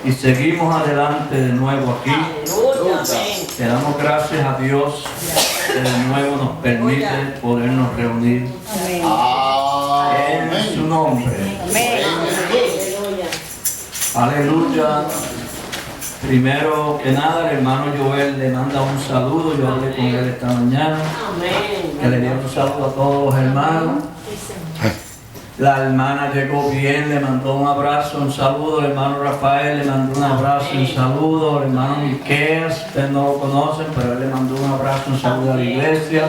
y seguimos adelante de nuevo aquí. Le damos gracias a Dios que de nuevo nos permite podernos reunir en su nombre. Aleluya. Primero que nada, el hermano Joel le manda un saludo. Yo hablé con él esta mañana. Que le dio un saludo a todos los hermanos. La hermana llegó bien, le mandó un abrazo, un saludo. El hermano Rafael le mandó un abrazo, un saludo. El hermano Miqueas, ustedes no lo conocen, pero él le mandó un abrazo, un saludo a la iglesia.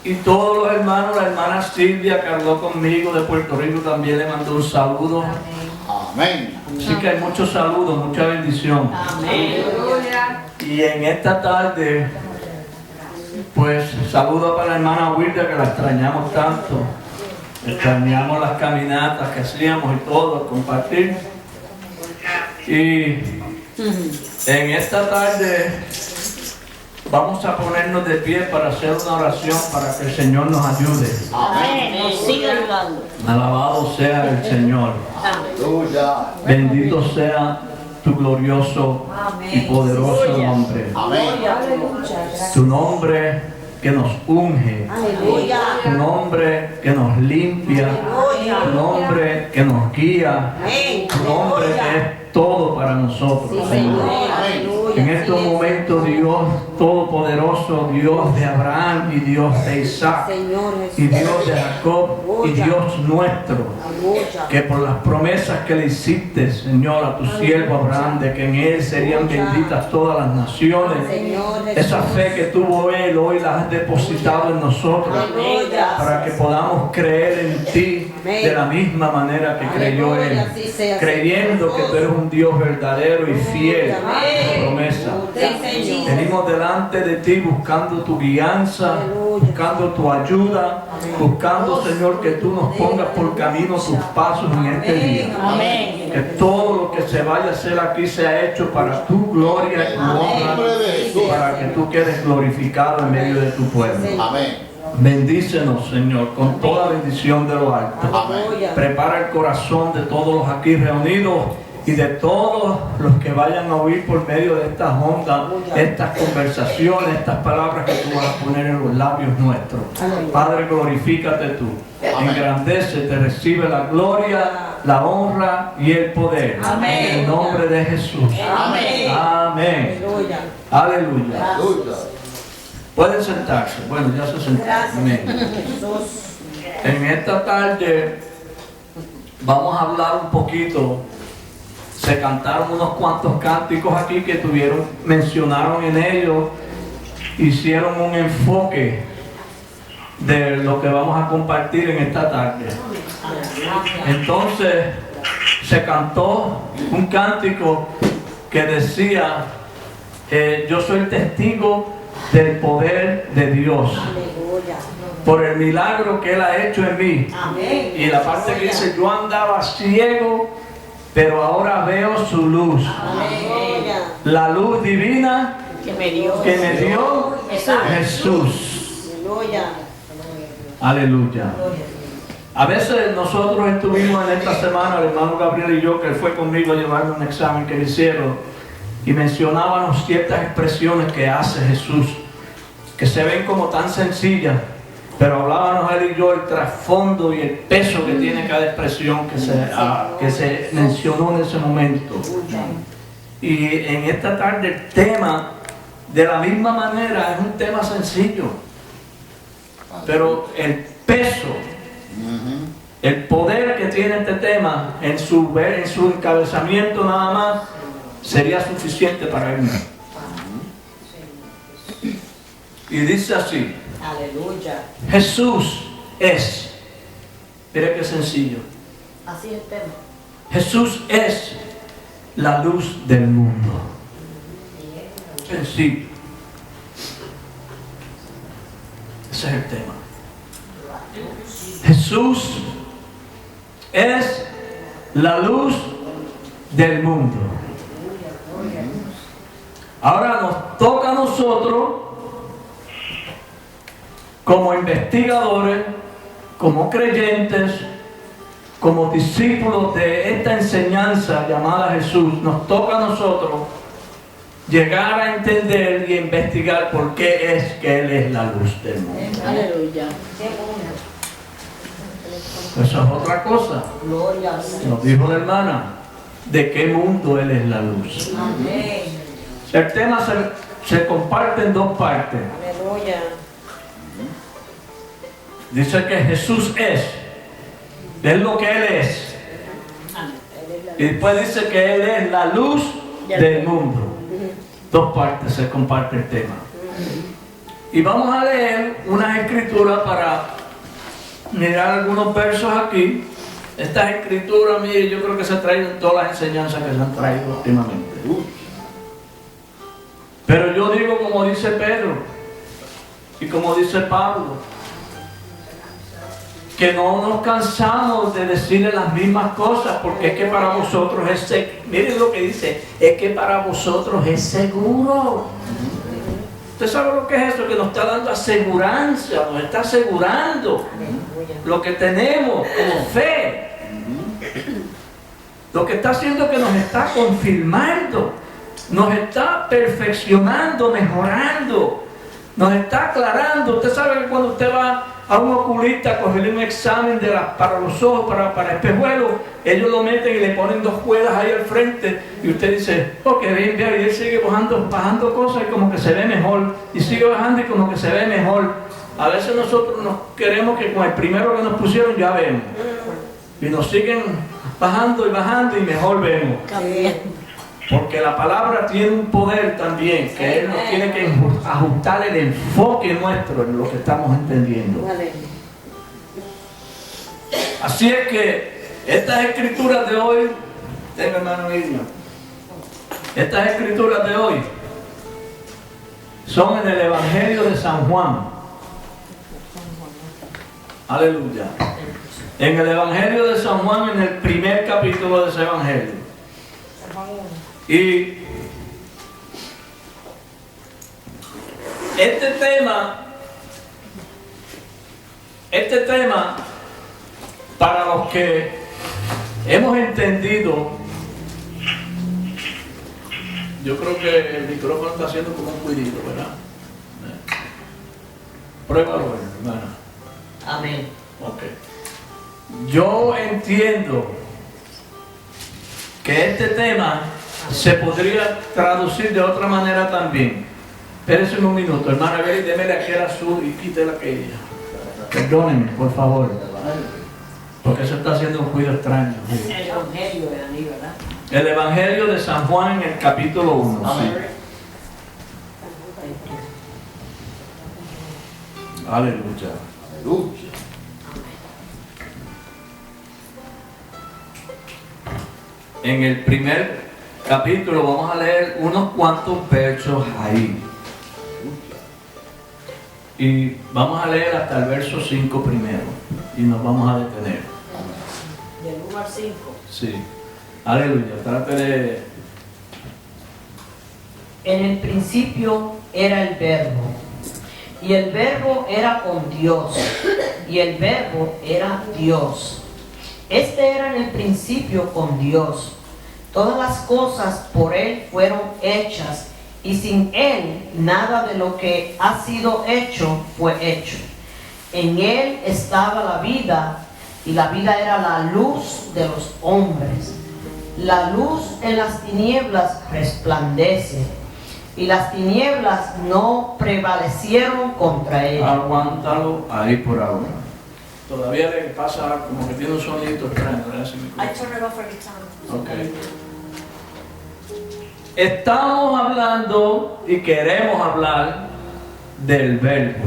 Y todos los hermanos, la hermana Silvia que habló conmigo de Puerto Rico también le mandó un saludo. Amén. Así que hay muchos saludos, mucha bendición. Amén. Y en esta tarde, pues saludo para la hermana Wilda, que la extrañamos tanto. Extrañamos las caminatas que hacíamos y todo, compartir. Y en esta tarde vamos a ponernos de pie para hacer una oración para que el Señor nos ayude. Amén. Nos sigue ayudando. Alabado sea el Señor. Aleluya. Bendito sea tu glorioso y poderoso nombre. Amén. Tu nombre que nos unge. Tu nombre que nos limpia. Tu nombre que nos guía. Tu nombre que es todo para nosotros, Señor. En estos momentos, Dios Todopoderoso, Dios de Abraham y Dios de Isaac y Dios de Jacob y Dios nuestro, que por las promesas que le hiciste, Señor, a tu siervo Abraham, de que en él serían benditas todas las naciones, esa fe que tuvo él hoy la has depositado en nosotros para que podamos creer en ti de la misma manera que creyó él, creyendo que tú eres un Dios verdadero y fiel a tu promesa. Venimos delante de ti buscando tu guianza, buscando tu ayuda, buscando, Señor, que tú nos pongas por camino tus pasos en este día. Que todo lo que se vaya a hacer aquí sea hecho para tu gloria y tu honra, para que tú quedes glorificado en medio de tu pueblo. Bendícenos, Señor, con toda bendición de lo alto. Prepara el corazón de todos los aquí reunidos y de todos los que vayan a oír por medio de estas ondas, estas conversaciones, estas palabras que tú vas a poner en los labios nuestros. Padre, glorifícate tú. Engrandece, te recibe la gloria, la honra y el poder. En el nombre de Jesús. Amén. Aleluya. Pueden sentarse. Bueno, ya se sentaron. Amén. En esta tarde vamos a hablar un poquito. Se cantaron unos cuantos cánticos aquí que mencionaron en ellos, hicieron un enfoque de lo que vamos a compartir en esta tarde. Entonces se cantó un cántico que decía, yo soy testigo del poder de Dios por el milagro que Él ha hecho en mí. Y la parte que dice, yo andaba ciego, pero ahora veo su luz. La luz divina que me dio Jesús. Aleluya. A veces nosotros estuvimos en esta semana, el hermano Gabriel y yo, que él fue conmigo a llevarle un examen que le hicieron, y mencionábamos ciertas expresiones que hace Jesús, que se ven como tan sencillas, pero hablábamos él y yo el trasfondo y el peso que tiene cada expresión que se mencionó en ese momento. Y en esta tarde el tema, de la misma manera, es un tema sencillo, pero el peso, el poder que tiene este tema en su encabezamiento nada más, sería suficiente para él. Y dice así. Aleluya. Jesús es. Mira qué sencillo. Así es el tema. Jesús es la luz del mundo. Sencillo. Ese es el tema. Jesús es la luz del mundo. Ahora nos toca a nosotros, como investigadores, como creyentes, como discípulos de esta enseñanza llamada Jesús, nos toca a nosotros llegar a entender y investigar por qué es que Él es la luz del mundo. Aleluya. Eso es otra cosa. Gloria a Dios. Nos dijo la hermana, ¿de qué mundo Él es la luz? Amén. El tema se comparte en dos partes. Aleluya. Dice que Jesús es lo que Él es. Y después dice que Él es la luz del mundo. Dos partes se comparte el tema. Y vamos a leer unas escrituras para mirar algunos versos aquí. Estas escrituras, mire, yo creo que se han traído en todas las enseñanzas que se han traído últimamente. Pero yo digo como dice Pedro y como dice Pablo, que no nos cansamos de decirle las mismas cosas, porque es que para vosotros es seguro. Miren lo que dice, es que para vosotros es seguro. ¿Usted sabe lo que es eso? Que nos está dando aseguranza, nos está asegurando lo que tenemos como fe. Lo que está haciendo es que nos está confirmando, nos está perfeccionando, mejorando, nos está aclarando. Usted sabe que cuando usted va a un oculista a cogerle un examen para los ojos, para espejuelos, ellos lo meten y le ponen dos cuerdas ahí al frente y usted dice, ok, bien, bien, y él sigue bajando cosas y como que se ve mejor, y sigue bajando y como que se ve mejor. A veces nosotros nos queremos que con el primero que nos pusieron ya vemos, y nos siguen bajando y mejor vemos. Porque la palabra tiene un poder también, que Él nos tiene que ajustar el enfoque nuestro en lo que estamos entendiendo. Así es que estas escrituras de hoy, tenga hermano Irma, estas escrituras de hoy son en el Evangelio de San Juan. Aleluya. En el Evangelio de San Juan, en el primer capítulo de ese Evangelio. Y este tema, para los que hemos entendido, yo creo que el micrófono está haciendo como un cuidito, ¿verdad? Pruébalo, hermana. Amén. Ok. Yo entiendo que este tema se podría traducir de otra manera también. Espérense un minuto, hermana Beli, démele aquel azul y quítela aquella. Perdónenme, por favor. Porque eso está haciendo un ruido extraño. El Evangelio de Aní, ¿verdad? El Evangelio de San Juan en el capítulo 1. Amén. Aleluya. Aleluya. En el primer capítulo vamos a leer unos cuantos versos ahí. Y vamos a leer hasta el verso 5 primero. Y nos vamos a detener. Del 1 al 5. Sí. Aleluya. Trate de... En el principio era el Verbo, y el Verbo era con Dios, y el Verbo era Dios. Este era en el principio con Dios. Todas las cosas por Él fueron hechas, y sin Él nada de lo que ha sido hecho fue hecho. En Él estaba la vida, y la vida era la luz de los hombres. La luz en las tinieblas resplandece, y las tinieblas no prevalecieron contra ella. Aguántalo ahí por ahora. Todavía le pasa como que tiene un sonido extraño, ¿verdad? I turn it off every time. Ok. Estamos hablando y queremos hablar del verbo.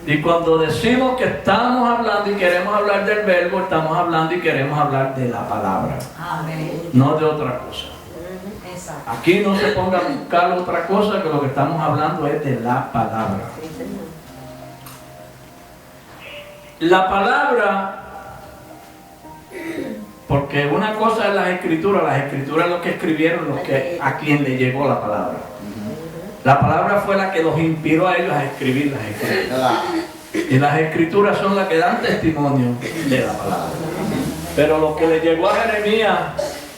Y cuando decimos que estamos hablando y queremos hablar del verbo, estamos hablando y queremos hablar de la palabra, Amén. no de otra cosa. Exacto. Aquí no se ponga a buscar otra cosa, que lo que estamos hablando es de la palabra. La palabra, porque una cosa es las escrituras es lo que escribieron, a quien le llegó la palabra. La palabra fue la que los inspiró a ellos a escribir las escrituras. Y las escrituras son las que dan testimonio de la palabra. Pero lo que le llegó a Jeremías,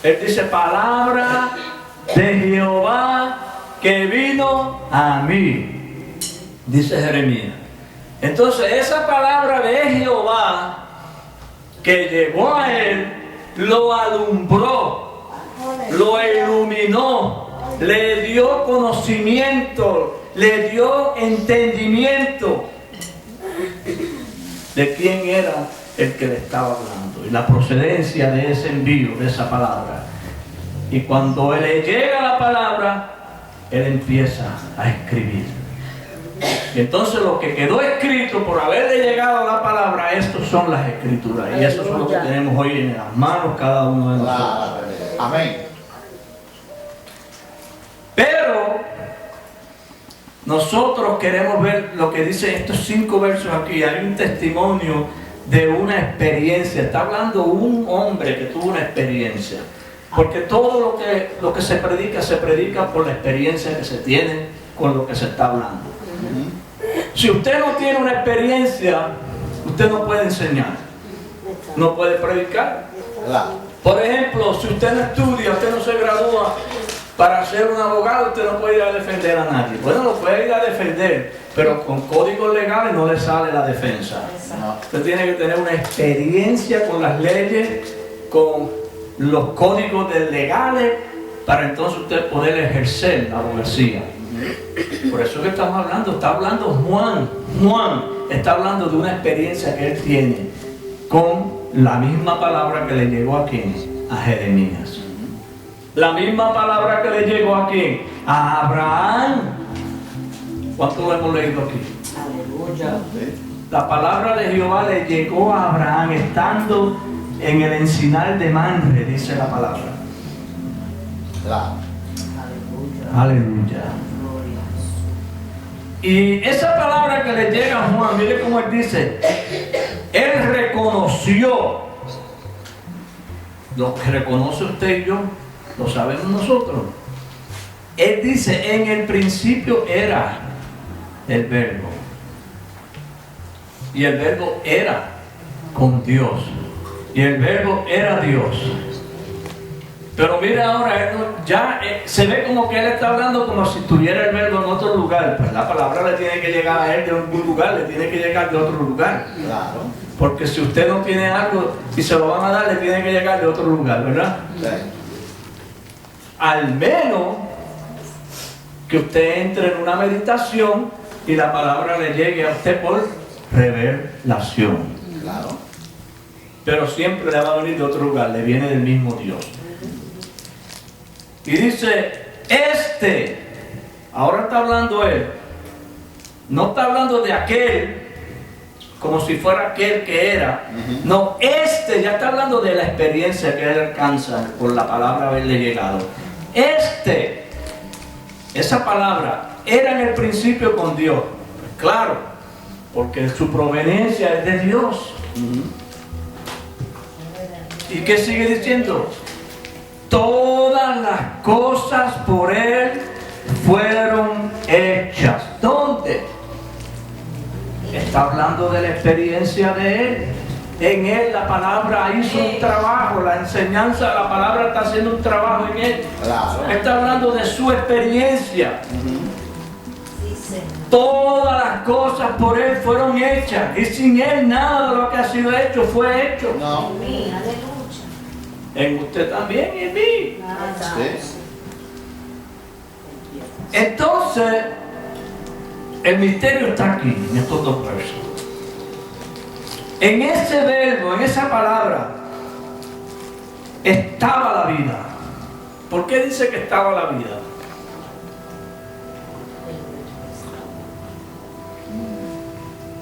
él dice, palabra de Jehová que vino a mí, dice Jeremías. Entonces esa palabra de Jehová que llegó a él, lo alumbró, lo iluminó, le dio conocimiento, le dio entendimiento de quién era el que le estaba hablando y la procedencia de ese envío, de esa palabra. Y cuando le llega la palabra, él empieza a escribir. Y entonces lo que quedó escrito por haberle llegado la palabra, estos son las escrituras. Y eso es lo que tenemos hoy en las manos cada uno de nosotros. Amén. Pero nosotros queremos ver lo que dice estos 5 versos aquí. Hay un testimonio de una experiencia. Está hablando un hombre que tuvo una experiencia. Porque todo lo que se predica por la experiencia que se tiene con lo que se está hablando. Si usted no tiene una experiencia, usted no puede enseñar, no puede predicar. Por ejemplo, si usted no estudia, usted no se gradúa para ser un abogado, usted no puede ir a defender a nadie. Bueno, lo puede ir a defender, pero con códigos legales no le sale la defensa. Usted tiene que tener una experiencia con las leyes, con los códigos legales, para entonces usted poder ejercer la abogacía. Por eso que estamos hablando, está hablando Juan está hablando de una experiencia que él tiene con la misma palabra que le llegó a quién, a Jeremías. La misma palabra que le llegó a quién, a Abraham. ¿Cuánto lo hemos leído aquí? Aleluya. La palabra de Jehová le llegó a Abraham estando en el encinar de Manre, dice la palabra. Aleluya. Y esa palabra que le llega a Juan, mire cómo él dice, él reconoció. Lo que reconoce usted y yo, lo sabemos nosotros. Él dice, en el principio era el verbo. Y el verbo era con Dios. Y el verbo era Dios. Pero mira ahora, ya se ve como que él está hablando como si tuviera el verbo en otro lugar. Pues la palabra le tiene que llegar a él de algún lugar, le tiene que llegar de otro lugar. Claro. Porque si usted no tiene algo y se lo van a dar, le tiene que llegar de otro lugar, ¿verdad? Sí. Al menos que usted entre en una meditación y la palabra le llegue a usted por revelación. Claro. Pero siempre le va a venir de otro lugar, le viene del mismo Dios. Y dice, ahora está hablando él, no está hablando de aquel, como si fuera aquel que era, no, ya está hablando de la experiencia que él alcanza por la palabra haberle llegado. Esa palabra era en el principio con Dios, claro, porque su proveniencia es de Dios. ¿Y qué sigue diciendo? Todas las cosas por él fueron hechas. ¿Dónde? Está hablando de la experiencia de él. En él la palabra hizo un trabajo, la enseñanza, la palabra está haciendo un trabajo en él. Claro. Está hablando de su experiencia. Todas las cosas por él fueron hechas. Y sin él nada de lo que ha sido hecho fue hecho. No. En usted también y en mí. Sí. Entonces, el misterio está aquí, en estos 2 versos. En ese verbo, en esa palabra, estaba la vida. ¿Por qué dice que estaba la vida?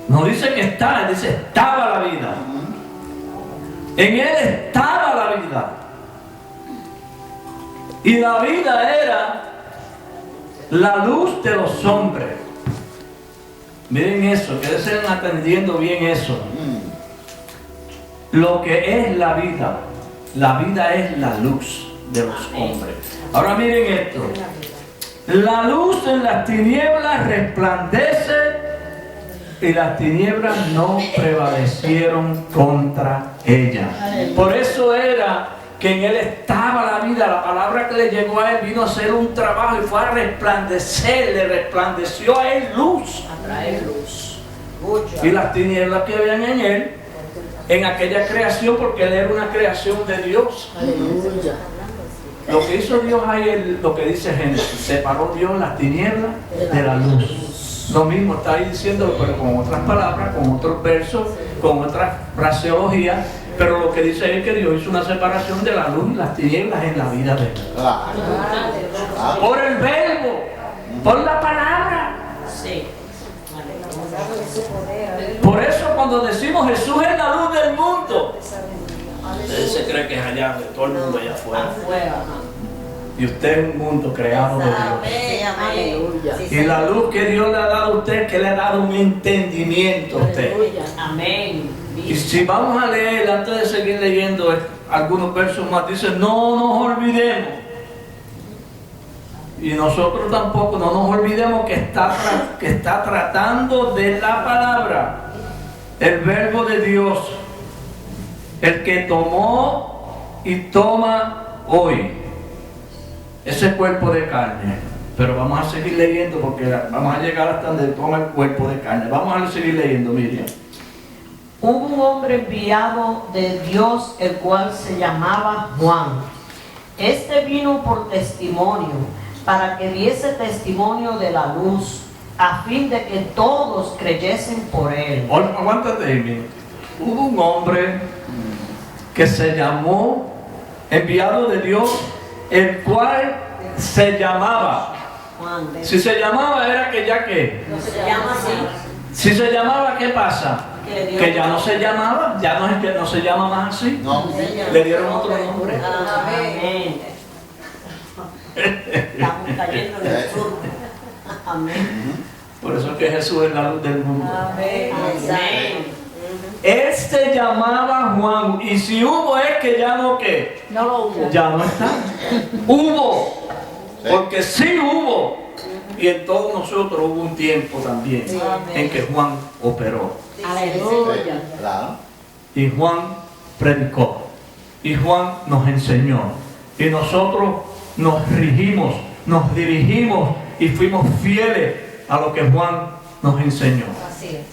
No dice que está, dice estaba la vida. En él estaba la vida. Y la vida era la luz de los hombres. Miren eso, que estén atendiendo bien eso. Lo que es la vida. La vida es la luz de los hombres. Ahora miren esto. La luz en las tinieblas resplandece y las tinieblas no prevalecieron contra ella. Por eso era que en él estaba la vida. La palabra que le llegó a él vino a hacer un trabajo y fue a resplandecer, le resplandeció a él luz. A traer luz. Y las tinieblas que habían en él, en aquella creación, porque él era una creación de Dios. Aleluya. Lo que hizo Dios ahí, lo que dice Génesis, separó Dios las tinieblas de la luz. Lo mismo está ahí diciendo, pero con otras palabras, con otros versos, con otra fraseología, pero lo que dice es que Dios hizo una separación de la luz y las tinieblas en la vida de él. Claro. Por el verbo, por la palabra. Sí. Por eso cuando decimos Jesús es la luz del mundo, usted se cree que es allá, de todo el mundo allá afuera. Afuera. Y usted es un mundo creado de Dios. Aleluya. Y la luz que Dios le ha dado a usted, que le ha dado un entendimiento a usted. Amén. Y si vamos a leer, antes de seguir leyendo algunos versos más, dice, no nos olvidemos. Y nosotros tampoco, no nos olvidemos que está tratando de la palabra, el verbo de Dios, el que tomó y toma hoy ese cuerpo de carne. Pero vamos a seguir leyendo porque vamos a llegar hasta donde toma el cuerpo de carne. Vamos a seguir leyendo, Miriam. Hubo un hombre enviado de Dios, el cual se llamaba Juan. Este vino por testimonio, para que diese testimonio de la luz, a fin de que todos creyesen por él. Aguántate ahí, mira. Hubo un hombre que se llamó, enviado de Dios, el cual se llamaba. Si se llamaba era que ya que. No se llama así. Si se llamaba, ¿qué pasa? Que ya no se llamaba, ya no es que no se llama más así. No. Le dieron otro nombre. Amén. Estamos cayendo en el sur. Amén. Por eso es que Jesús es la luz del mundo. Amén. Él se llamaba Juan. Y si hubo es que ya no que. No lo hubo. Ya no está. Hubo. Porque sí hubo. Y en todos nosotros hubo un tiempo también en que Juan operó. Aleluya. Claro. Y Juan predicó. Y Juan nos enseñó. Y nosotros nos rigimos, nos dirigimos y fuimos fieles a lo que Juan nos enseñó. Así es.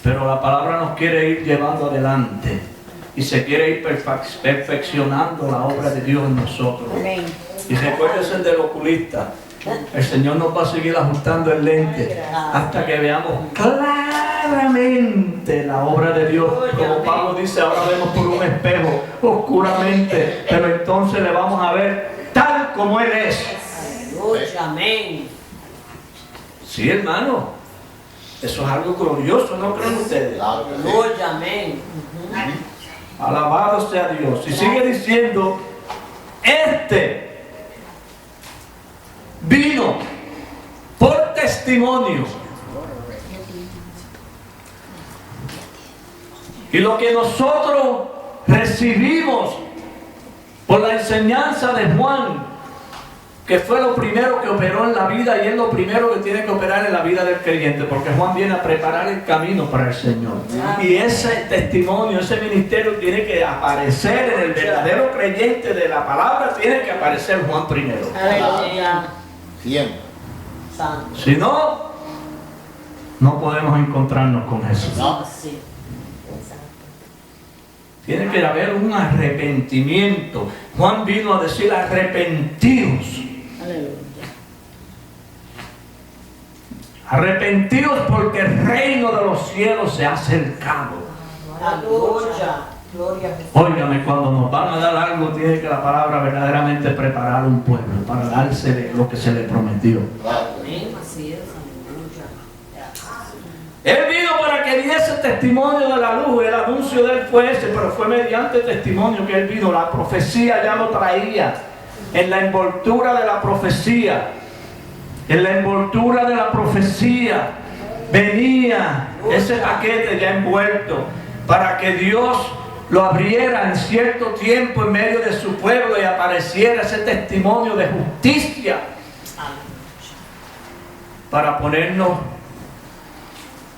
Pero la palabra nos quiere ir llevando adelante y se quiere ir perfeccionando la obra de Dios en nosotros. Amén. Y recuérdense del oculista. El Señor nos va a seguir ajustando el lente hasta que veamos claramente la obra de Dios. Como Pablo dice, ahora vemos por un espejo oscuramente, pero entonces le vamos a ver tal como Él es. Aleluya. Amén. Sí, hermano. Eso es algo glorioso, ¿no creen ustedes? Claro que sí. Aleluya. Amén. Alabado sea Dios. Y sigue diciendo, este vino por testimonio. Y lo que nosotros recibimos por la enseñanza de Juan, que fue lo primero que operó en la vida y es lo primero que tiene que operar en la vida del creyente, porque Juan viene a preparar el camino para el Señor. Y ese testimonio, ese ministerio tiene que aparecer en el verdadero creyente de la palabra, tiene que aparecer Juan primero. Aleluya. Siempre. Santo. Si no, no podemos encontrarnos con Jesús. No. Así. Tiene que haber un arrepentimiento. Juan vino a decir arrepentidos. Aleluya. Arrepentidos porque el reino de los cielos se ha acercado. Aleluya. Gloria a Jesús. Óigame, cuando nos van a dar algo, tiene que la palabra verdaderamente preparar a un pueblo para darse lo que se le prometió. Claro que sí. Amén. Así es. Aleluya. Él vino para que diese testimonio de la luz. El anuncio de él fue ese, pero fue mediante testimonio que él vino. La profecía ya lo traía. En la envoltura de la profecía. En la envoltura de la profecía venía ese paquete ya envuelto para que Dios lo abriera en cierto tiempo en medio de su pueblo y apareciera ese testimonio de justicia. para ponernos,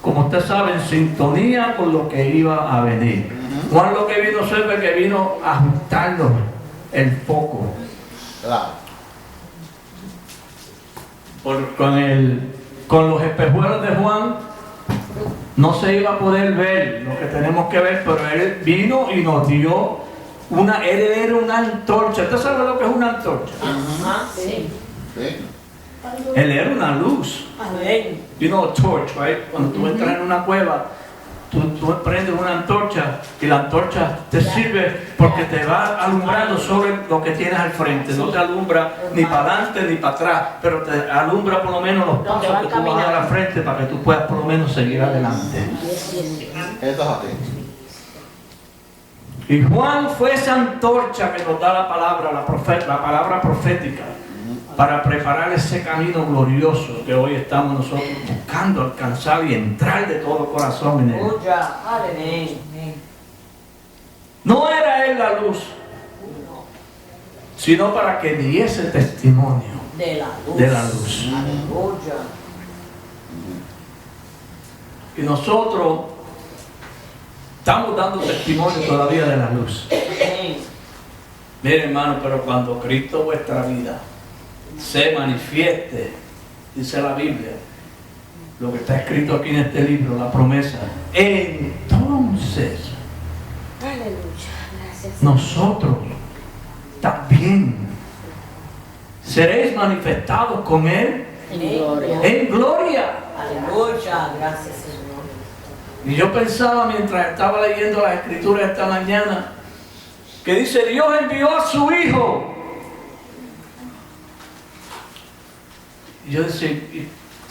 como usted sabe, en sintonía con lo que iba a venir. Juan lo que vino a hacer fue que vino a ajustarnos el foco. Claro. Con los espejuelos de Juan no se iba a poder ver lo que tenemos que ver, pero él vino y nos dio él era una antorcha. ¿Usted sabe lo que es una antorcha? Sí. Sí. Él era una luz. Amén. You know a torch, right? Cuando tú entras en una cueva, tú prendes una antorcha y la antorcha te sirve porque te va alumbrando sobre lo que tienes al frente. No te alumbra ni para adelante ni para atrás, pero te alumbra por lo menos los pasos que tú vas a dar al frente para que tú puedas por lo menos seguir adelante. Eso es así. Y Juan fue esa antorcha que nos da la palabra, la palabra profética, para preparar ese camino glorioso que hoy estamos nosotros buscando alcanzar y entrar de todo corazón en él. No era él la luz, sino para que diese testimonio De la luz. de la luz. Aleluya. Y nosotros estamos dando testimonio todavía de la luz. Amén. Miren, hermano, pero cuando Cristo vuestra vida se manifieste, dice la Biblia, lo que está escrito aquí en este libro, la promesa, entonces Aleluya. Gracias. nosotros también seréis manifestados con Él En gloria. en gloria. Aleluya. Gracias, Señor. Y yo pensaba mientras estaba leyendo las escrituras esta mañana, que dice, Dios envió a su Hijo. Y yo decía,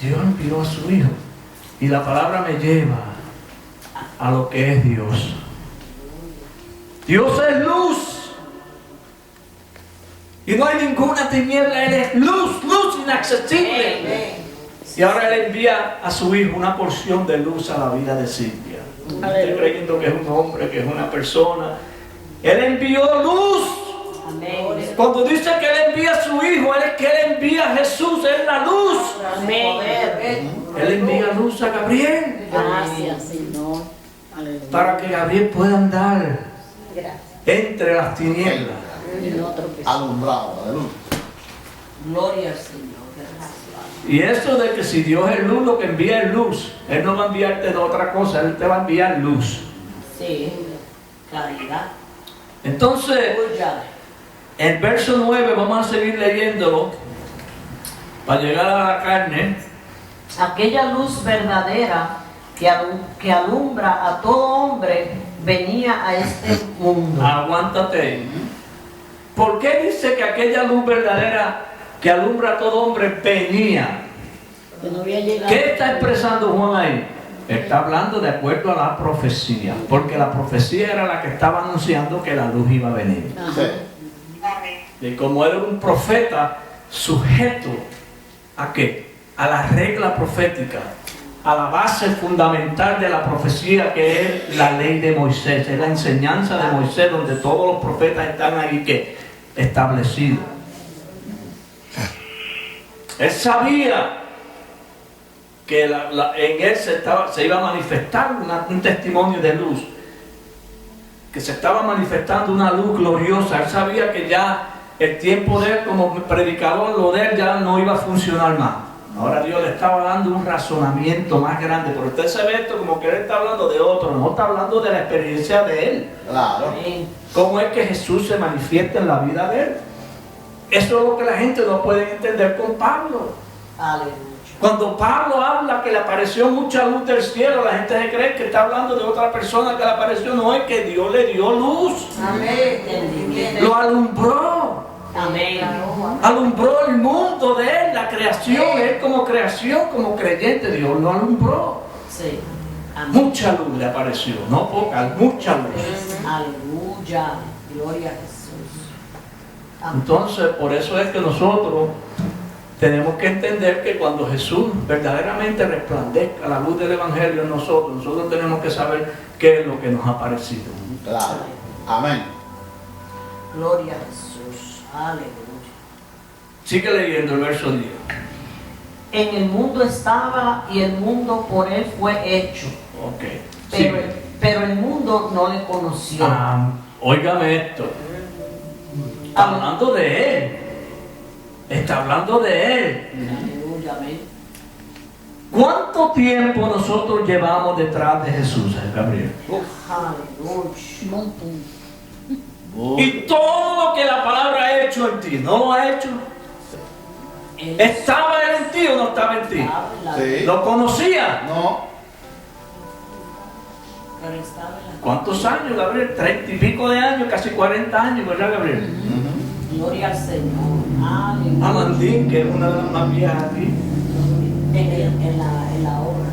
Dios envió a su Hijo. Y la palabra me lleva a lo que es Dios. Dios es luz. Y no hay ninguna tiniebla, Él es luz, luz inaccesible. Amén. Y ahora Él envía a su Hijo una porción de luz a la vida de Silvia. Usted creyendo que es un hombre, que es una persona. Él envió luz. Amén. Cuando dice que Él envía a su Hijo, Él es que Él envía a Jesús, Él es la luz. Amén. Él envía luz a Gabriel Gracias, Señor. Aleluya. para que Gabriel pueda andar Gracias. entre las tinieblas. Y no tropezar. Alumbrado de luz. Gloria al Señor. Gracias. Y eso de que si Dios es luz, lo que envía es luz. Él no va a enviarte de otra cosa, Él te va a enviar luz. Sí. Claridad. Entonces, Aleluya. el verso 9, vamos a seguir leyéndolo para llegar a la carne. Aquella luz verdadera que alumbra a todo hombre venía a este mundo. Aguántate. ¿Por qué dice que aquella luz verdadera que alumbra a todo hombre venía? Que no había llegado. ¿Qué está expresando Juan ahí? Está hablando de acuerdo a la profecía, porque la profecía era la que estaba anunciando que la luz iba a venir. Ajá. Sí. Y como era un profeta sujeto ¿a qué? A la regla profética, a la base fundamental de la profecía, que es la ley de Moisés, es la enseñanza de Moisés, donde todos los profetas están ahí que establecidos. Él sabía que en él se iba a manifestar un testimonio de luz, que se estaba manifestando una luz gloriosa. Él sabía que ya el tiempo de él como predicador, lo de él ya no iba a funcionar más. Ahora Dios le estaba dando un razonamiento más grande, pero usted se ve esto como que él está hablando de otro, no está hablando de la experiencia de él. Claro. Amén. ¿Cómo es que Jesús se manifiesta en la vida de él? Eso es lo que la gente no puede entender con Pablo. Aleluya. Cuando Pablo habla que le apareció mucha luz del cielo, la gente se cree que está hablando de otra persona que le apareció. No, es que Dios le dio luz, Amén. lo alumbró, Amén. alumbró el mundo de él, la creación. Él como creación, como creyente, Dios lo alumbró. Sí. Amén. Mucha luz le apareció, no poca, mucha luz. Aleluya. Gloria a Jesús. Amén. Entonces, por eso es que nosotros tenemos que entender que cuando Jesús verdaderamente resplandezca la luz del Evangelio en nosotros tenemos que saber qué es lo que nos ha parecido. Claro. Amén. Gloria a Jesús. Aleluya. Sigue leyendo el verso 10. en el mundo estaba y el mundo por él fue hecho. Ok. Pero el mundo no le conoció. Óigame esto. Está hablando de él. Está hablando de él. Aleluya, amén. ¿Cuánto tiempo nosotros llevamos detrás de Jesús, Gabriel? Aleluya. Y todo lo que la palabra ha hecho en ti, ¿no lo ha hecho? ¿Estaba él en ti o no estaba en ti? Sí. ¿Lo conocía? No. Pero estaba en la ¿Cuántos años, Gabriel? 30 y pico de años, casi 40 años, ¿verdad, Gabriel? gloria al Señor. Aleluya. Amandín, que es una de las más viejas aquí. En la obra.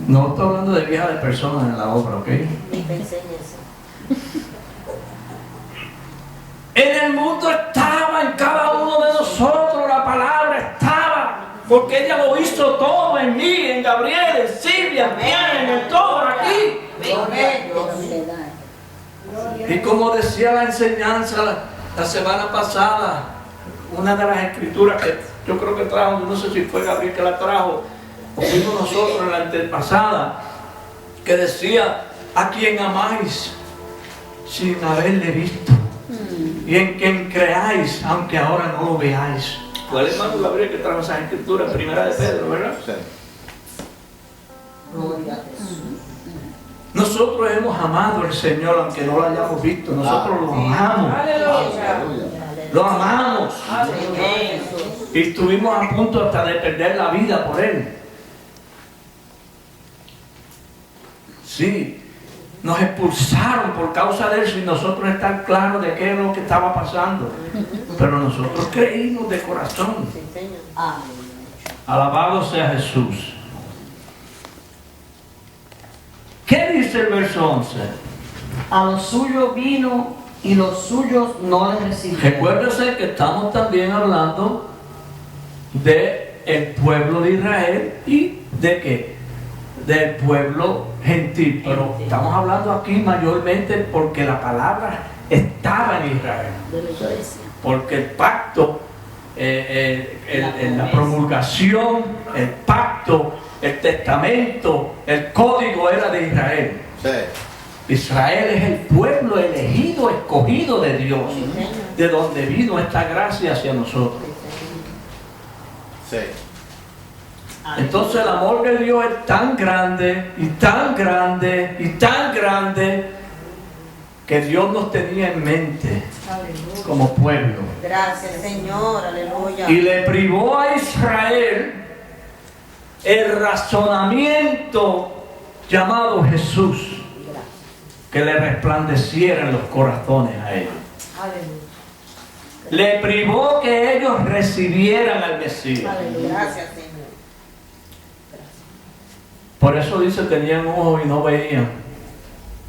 No estoy hablando de viejas de personas en la obra, ¿ok? Ni te enseñes eso. En el mundo estaba, en cada uno de nosotros la palabra estaba, porque ella lo hizo todo en mí, en Gabriel, en Silvia, en Diana, en todo aquí. Y como decía la enseñanza la semana pasada, una de las escrituras que yo creo que trajo, no sé si fue Gabriel que la trajo, o fuimos nosotros en la antepasada, que decía, a quien amáis sin haberle visto, y en quien creáis, aunque ahora no lo veáis. Fue el hermano Gabriel que trajo esa escritura en Primera de Pedro, ¿verdad? Sí. Gloria a Jesús. Nosotros hemos amado al Señor aunque no lo hayamos visto, nosotros lo amamos, Aleluya. lo amamos. Amén. Y estuvimos a punto hasta de perder la vida por Él. Sí, nos expulsaron por causa de él sin nosotros estar claros de qué es lo que estaba pasando. Pero nosotros creímos de corazón. Sí, Señor. Aleluya. Alabado sea Jesús. ¿Qué dice el verso 11? A los suyos vino y los suyos no le recibieron. Recuérdese que estamos también hablando de el pueblo de Israel y de qué? Del pueblo gentil. Pero estamos hablando aquí mayormente porque la palabra estaba en Israel. De la iglesia. Porque el pacto, la promulgación, el pacto, el testamento, el código era de Israel. Sí. Israel es el pueblo elegido, escogido de Dios, de donde vino esta gracia hacia nosotros. Sí. Entonces el amor de Dios es tan grande y tan grande y tan grande que Dios nos tenía en mente como pueblo. Gracias, Señor. Aleluya. Y le privó a Israel el razonamiento llamado Jesús, que le resplandeciera en los corazones a ellos. Le privó que ellos recibieran al Mesías. Gracias, Señor. Por eso dice, tenían ojos y no veían.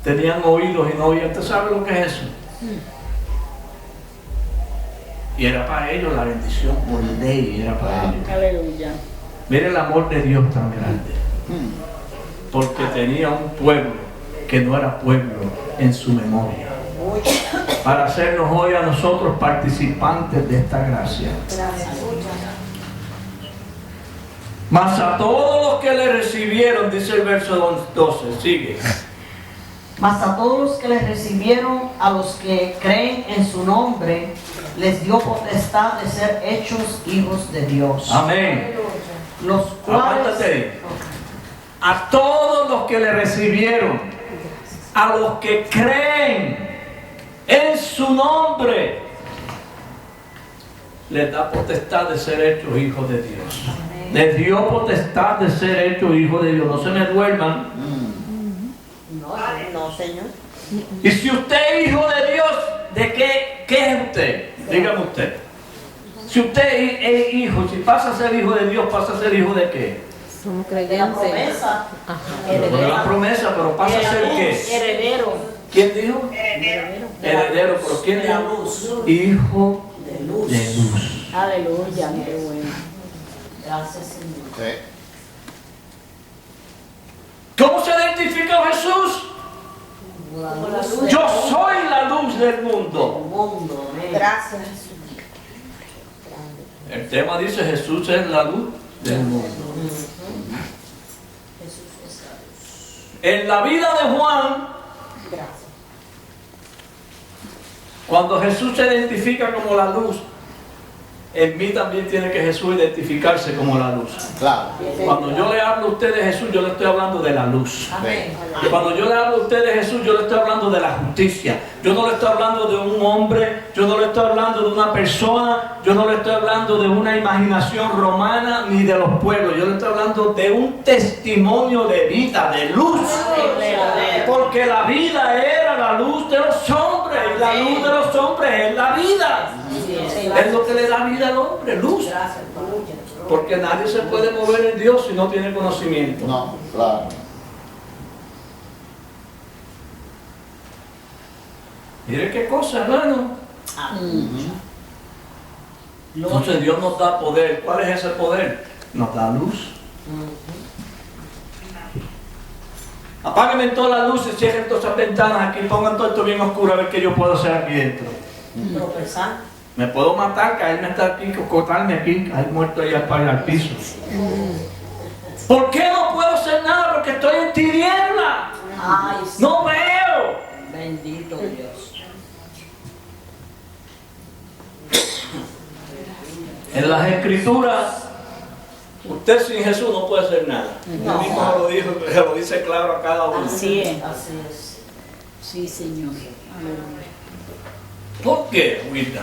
Tenían oídos y no oían. ¿Usted sabe lo que es eso? Y era para ellos la bendición, por ley era para ellos. Aleluya. Mire el amor de Dios tan grande. Porque tenía un pueblo que no era pueblo en su memoria. Para hacernos hoy a nosotros participantes de esta gracia. Gracias. Mas a todos los que le recibieron, dice el verso 12, sigue. Mas a todos los que le recibieron, a los que creen en su nombre, les dio potestad de ser hechos hijos de Dios. Amén. Los cuales... Aguántate ahí. A todos los que le recibieron, a los que creen en su nombre, les da potestad de ser hechos hijos de Dios. Les dio potestad de ser hechos hijos de Dios. No se me duerman. No, Señor. Y si usted es hijo de Dios, ¿de qué es usted? Dígame usted. Si usted es hijo, si pasa a ser hijo de Dios, ¿pasa a ser hijo de qué? Somos De la creyentes. promesa. De la promesa, pero ¿pasa a ser qué? Heredero. ¿Quién dijo? Heredero, pero ¿quién De la dijo? luz. Hijo De luz. de luz. Aleluya, qué bueno. Gracias, Señor. Sí. ¿Cómo se identifica Jesús? Como la luz Yo soy la luz del mundo. del mundo. Amén. Gracias, Jesús. El tema dice Jesús es la luz. del mundo. En la vida de Juan, cuando Jesús se identifica como la luz, en mí también tiene que Jesús identificarse como la luz. Claro. Cuando yo le hablo a usted de Jesús, yo le estoy hablando de la luz. Amén. Cuando yo le hablo a usted de Jesús, yo le estoy hablando de la justicia. Yo no le estoy hablando de un hombre, yo no le estoy hablando de una persona, yo no le estoy hablando de una imaginación romana ni de los pueblos. Yo le estoy hablando de un testimonio de vida, de luz. Porque la vida era la luz de los hombres. Y la luz de los hombres es la vida. Es lo que le da vida al hombre, luz. Porque nadie se puede mover en Dios si no tiene conocimiento. No, claro. Mire qué cosa, hermano. Entonces Dios nos da poder. ¿Cuál es ese poder? Nos da luz. Apáguenme todas las luces, cierren todas esas ventanas aquí, pongan todo esto bien oscuro a ver qué yo puedo hacer aquí dentro. Me puedo matar, caerme hasta aquí, cortarme aquí, caer muerto ahí al piso. ¿Por qué no puedo hacer nada? Porque estoy en tiniebla. No veo. Bendito Dios. En las escrituras, usted sin Jesús no puede hacer nada. Él mismo lo dijo, se lo dice claro a cada uno. Así es. Sí, Señor. ¿Por qué, Agüita?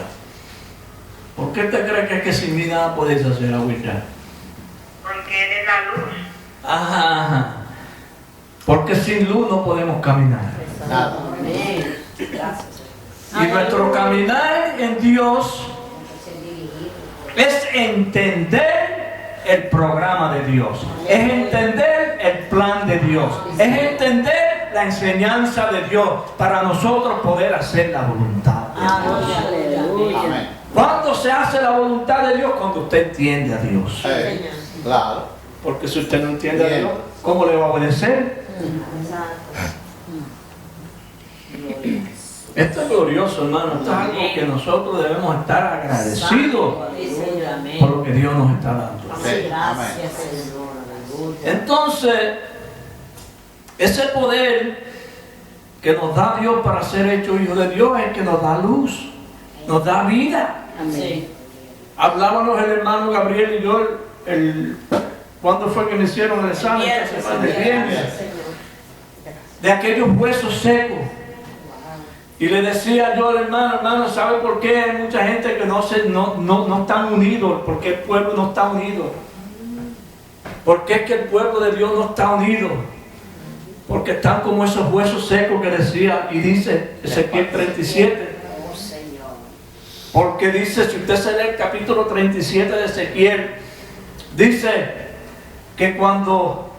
¿Por qué te crees que es que sin mí nada podéis hacer, Agüita? Porque Él es la luz. Ajá. Porque sin luz no podemos caminar. Nada. Amén. Gracias. Y nuestro caminar en Dios es entender el programa de Dios, es entender el plan de Dios, es entender la enseñanza de Dios para nosotros poder hacer la voluntad de Dios. Aleluya. Amén. ¿Cuándo se hace la voluntad de Dios? Cuando usted entiende a Dios. Claro. Porque si usted no entiende a Dios, ¿cómo le va a obedecer? Esto es glorioso, hermano. Esto es algo que nosotros debemos estar agradecidos por lo que Dios nos está dando. Sí. Gracias, Señor. Aleluya. Entonces, ese poder que nos da Dios para ser hechos hijos de Dios es que nos da luz, nos da vida. Amén. Hablábamos el hermano Gabriel y yo, ¿cuándo fue que me hicieron el examen? Esta semana, el viernes. De aquellos huesos secos. Y le decía yo al hermano, ¿sabe por qué hay mucha gente que no están unidos? ¿Por qué el pueblo no está unido? ¿Por qué es que el pueblo de Dios no está unido? Porque están como esos huesos secos que decía y dice Ezequiel 37. Porque dice, si usted se lee el capítulo 37 de Ezequiel, dice que cuando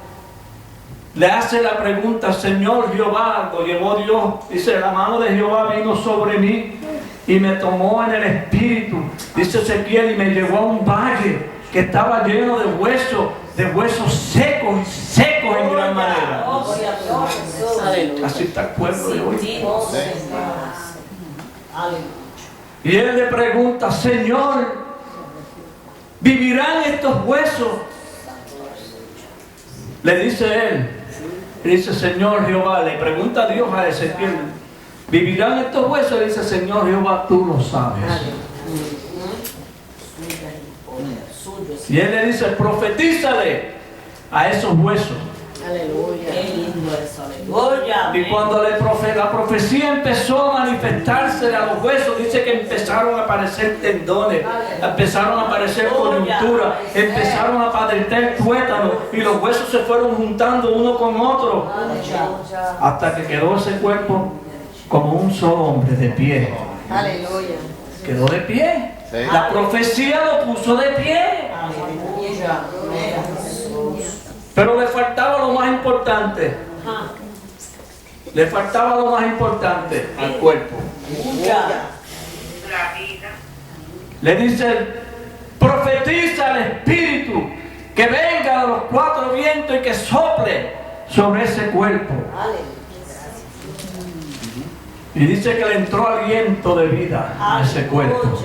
le hace la pregunta, Señor Jehová, lo llevó Dios, dice, la mano de Jehová vino sobre mí y me tomó en el espíritu, dice Ezequiel, y me llevó a un valle que estaba lleno de huesos secos y secos en gran manera. Así está el pueblo de hoy. Y él le pregunta, Señor, ¿vivirán estos huesos? Le dice él, dice Señor Jehová, le pregunta a Dios a Ezequiel, ¿vivirán estos huesos? Le dice Señor Jehová, tú lo sabes. Y él le dice, profetízale a esos huesos. Aleluya. Qué lindo eso. Aleluya. Y cuando la profecía empezó a manifestarse a los huesos, dice que empezaron a aparecer tendones, empezaron a aparecer coyunturas, empezaron a aparecer tuétanos, y los huesos se fueron juntando uno con otro, hasta que quedó ese cuerpo como un solo hombre de pie. Aleluya. Quedó de pie. Sí. La profecía lo puso de pie. Aleluya. Pero le faltaba lo más importante. Le faltaba lo más importante al cuerpo. La vida. Le dice, profetiza al Espíritu que venga de los cuatro vientos y que sople sobre ese cuerpo. Y dice que le entró aliento de vida a ese cuerpo.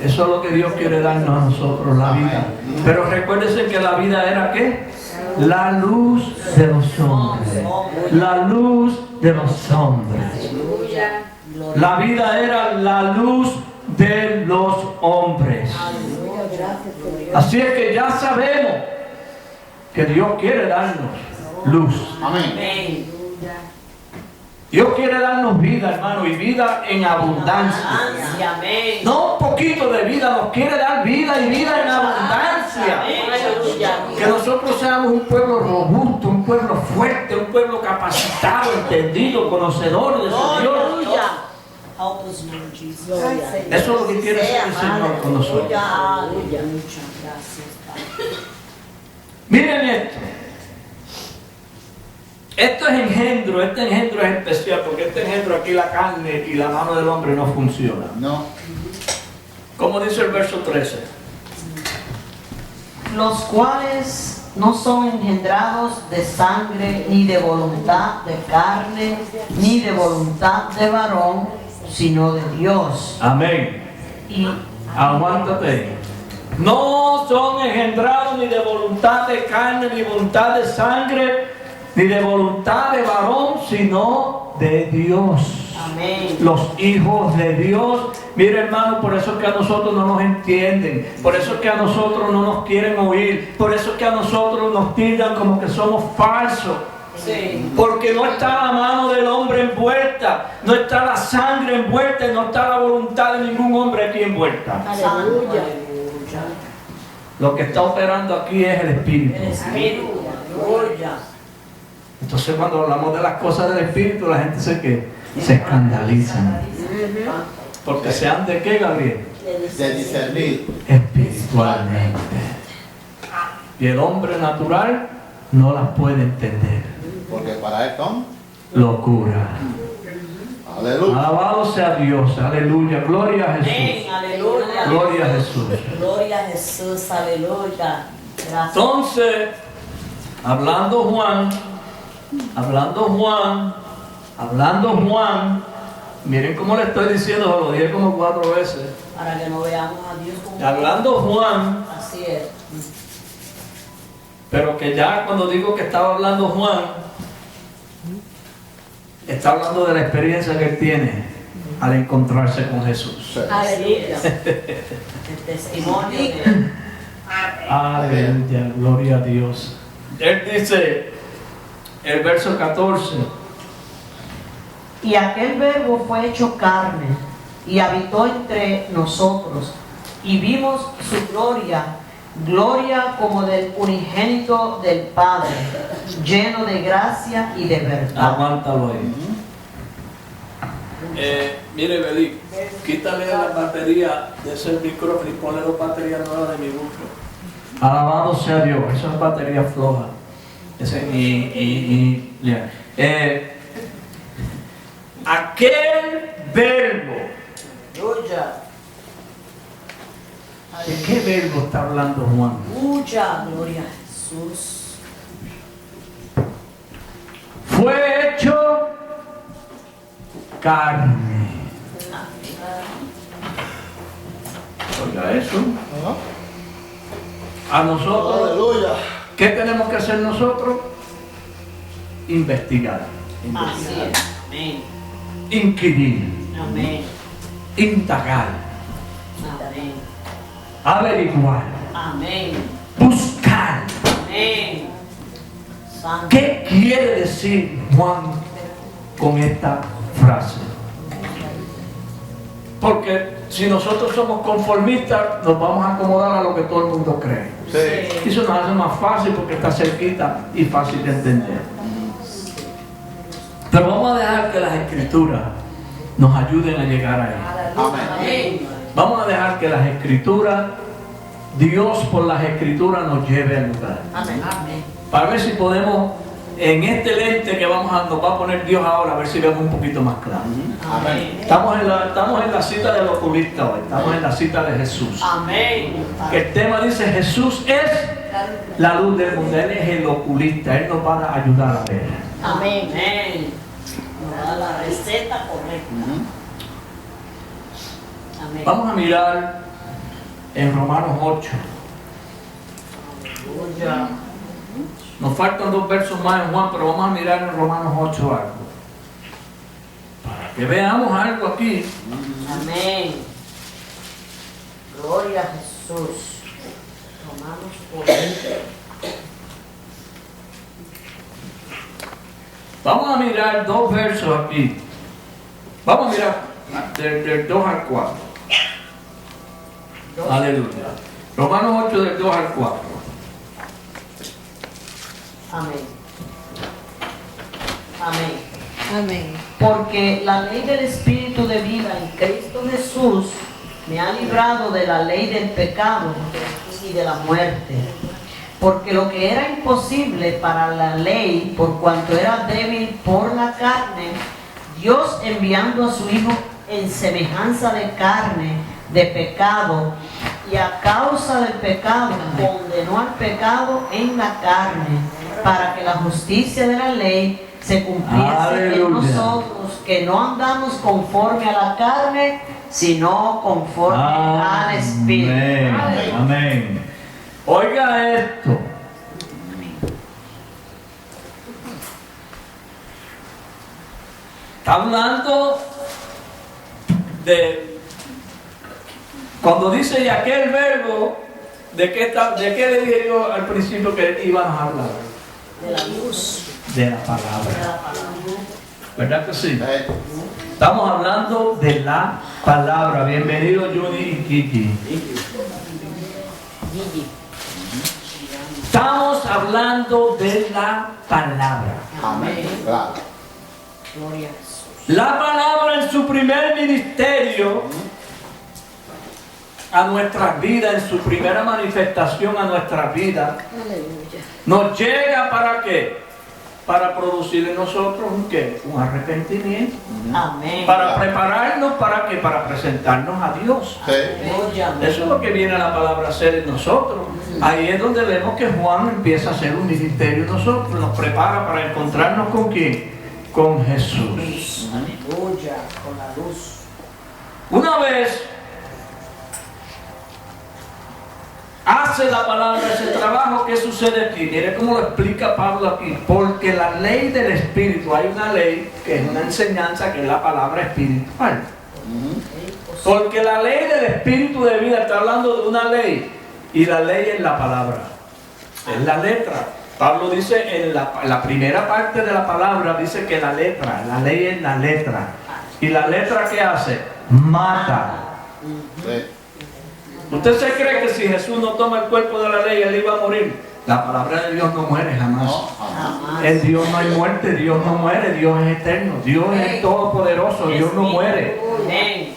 Eso es lo que Dios quiere darnos a nosotros, la vida. Pero recuérdense que la vida era ¿qué? La luz de los hombres. La luz de los hombres. La vida era la luz de los hombres. Así es que ya sabemos que Dios quiere darnos luz. Amén. Dios quiere darnos vida, hermano, y vida en abundancia. No un poquito de vida, nos quiere dar vida y vida en abundancia. Que nosotros seamos un pueblo robusto, un pueblo fuerte, un pueblo capacitado, entendido, conocedor de su Dios. Eso es lo que quiere hacer el Señor con nosotros. Miren esto. Esto es engendro, este engendro es especial porque este engendro aquí la carne y la mano del hombre no funciona. No. Como dice el verso 13. Los cuales no son engendrados de sangre, ni de voluntad de carne, ni de voluntad de varón, sino de Dios. Amén. Y Aguántate. No son engendrados ni de voluntad de carne, ni voluntad de sangre, ni de voluntad de varón, sino de Dios. amén. Los hijos de Dios. Mire, hermano, por eso es que a nosotros no nos entienden, por eso es que a nosotros no nos quieren oír, por eso es que a nosotros nos tildan como que somos falsos. Sí. Porque no está la mano del hombre envuelta, no está la sangre envuelta y no está la voluntad de ningún hombre aquí envuelta. Aleluya. Lo que está operando aquí es el Espíritu. El Espíritu. Aleluya. Entonces cuando hablamos de las cosas del Espíritu, la gente se escandaliza. Porque se han de qué, Gabriel? De discernir. Espiritualmente. Y el hombre natural no las puede entender. Porque para él son. Locura. Aleluya. Alabado sea Dios, aleluya, gloria a Amén. Jesús. Aleluya. Gloria a Jesús. Gloria a Jesús. Aleluya. Gracias. Entonces, hablando Juan, miren cómo le estoy diciendo, lo dije como 4 veces. Para que no veamos a Dios como. Hablando Juan, Así es. pero que ya cuando digo que estaba hablando Juan, está hablando de la experiencia que él tiene al encontrarse con Jesús. Aleluya. El testimonio de. Aleluya, gloria a Dios. Él dice, el verso 14, Y aquel verbo fue hecho carne y habitó entre nosotros y vimos su gloria, gloria como del unigénito del Padre, lleno de gracia y de verdad. aguántalo ahí. Mire, Belí, quítale la batería de ese micrófono y ponle 2 baterías nuevas de mi buque. Alabado sea Dios, esa es batería floja. Aquel verbo. Aleluya. ¿De qué verbo está hablando Juan? Aleluya. Gloria a Jesús. Fue hecho carne. Oiga eso. A nosotros, Aleluya. ¿qué tenemos que hacer nosotros? Investigar, Así es. Amén. inquirir, Amén. indagar, Amén. averiguar, Amén. buscar. Amén. Santo. ¿Qué quiere decir Juan con esta frase? Porque si nosotros somos conformistas, nos vamos a acomodar a lo que todo el mundo cree. Sí. Eso nos hace más fácil porque está cerquita y fácil de entender. Pero vamos a dejar que las escrituras nos ayuden a llegar ahí. Amén. Vamos a dejar que las escrituras, Dios por las escrituras nos lleve al lugar. Amén. Amén. Para ver si podemos, en este lente que nos va a poner Dios ahora, a ver si vemos un poquito más claro. Amén. Estamos en la cita del oculista hoy, estamos en la cita de Jesús. Amén. Que el tema dice, Jesús es la luz del mundo, Él es el oculista, Él nos va a ayudar a ver. Amén. Amén. da la receta correcta. Amén. Vamos a mirar en Romanos 8. Aleluya. Nos faltan 2 versos más en Juan, pero vamos a mirar en Romanos 8 algo. Para que veamos algo aquí. Amén. Gloria a Jesús. Romanos 8. Vamos a mirar 2 versos aquí. Vamos a mirar del 2 al 4. Aleluya. Romanos 8 del 2 al 4. Amén. Amén. Amén. Porque la ley del Espíritu de vida en Cristo Jesús me ha librado de la ley del pecado y de la muerte. Porque lo que era imposible para la ley, por cuanto era débil por la carne, Dios enviando a su Hijo en semejanza de carne, de pecado, y a causa del pecado condenó al pecado en la carne, para que la justicia de la ley se cumpliese Aleluya. en nosotros, que no andamos conforme a la carne, sino conforme al Espíritu. Amén. Amén. Oiga esto. Está hablando de cuando dice y aquel verbo, ¿de qué le dije yo al principio que íbamos a hablar? De la luz. De la De palabra. la palabra. ¿Verdad que sí? Estamos hablando de la palabra. Bienvenido Juni y Kiki. Gigi. Estamos hablando de la palabra. Amén. Claro. Gloria a Jesús. La palabra en su primer ministerio a nuestras vidas, en su primera manifestación a nuestras vidas, nos llega ¿para qué? Para producir en nosotros un ¿qué? Un arrepentimiento. Amén. Para prepararnos ¿para qué? Para presentarnos a Dios. Sí. Aleluya. Eso es lo que viene la palabra a hacer en nosotros. Ahí es donde vemos que Juan empieza a hacer un ministerio en nosotros, nos prepara para encontrarnos con ¿quién? Con Jesús. Aleluya. Con la luz. Una vez hace la palabra ese trabajo, ¿qué sucede aquí? Mire cómo lo explica Pablo aquí. Porque la ley del Espíritu, hay una ley que es una enseñanza que es la palabra espiritual. Porque la ley del Espíritu de vida está hablando de una ley y la ley es la palabra, es la letra. Pablo dice en la primera parte de la palabra, dice que la ley es la letra. ¿Y la letra qué hace? Mata. Sí. ¿Usted se cree que si Jesús no toma el cuerpo de la ley, él iba a morir? La palabra de Dios no muere jamás. No, amén. Jamás. En Dios no hay muerte, Dios no muere, Dios es eterno, Dios es todopoderoso, Dios no muere. Amén.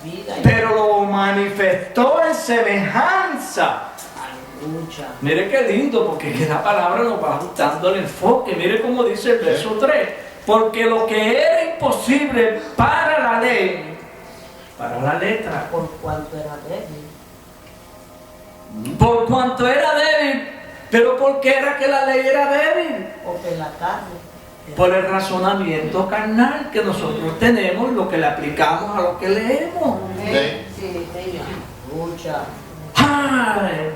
Vida y Pero lo manifestó en semejanza. lucha. Mire qué lindo, porque es que la palabra nos va ajustando el enfoque. Mire cómo dice el verso 3. Porque lo que era imposible para la ley, para la letra, Por cuanto era débil. por cuanto era débil, pero ¿por qué era que la ley era débil? Porque en la carne. Por el razonamiento carnal que nosotros tenemos, lo que le aplicamos a lo que leemos. Sí. Lucha. ¡Ay!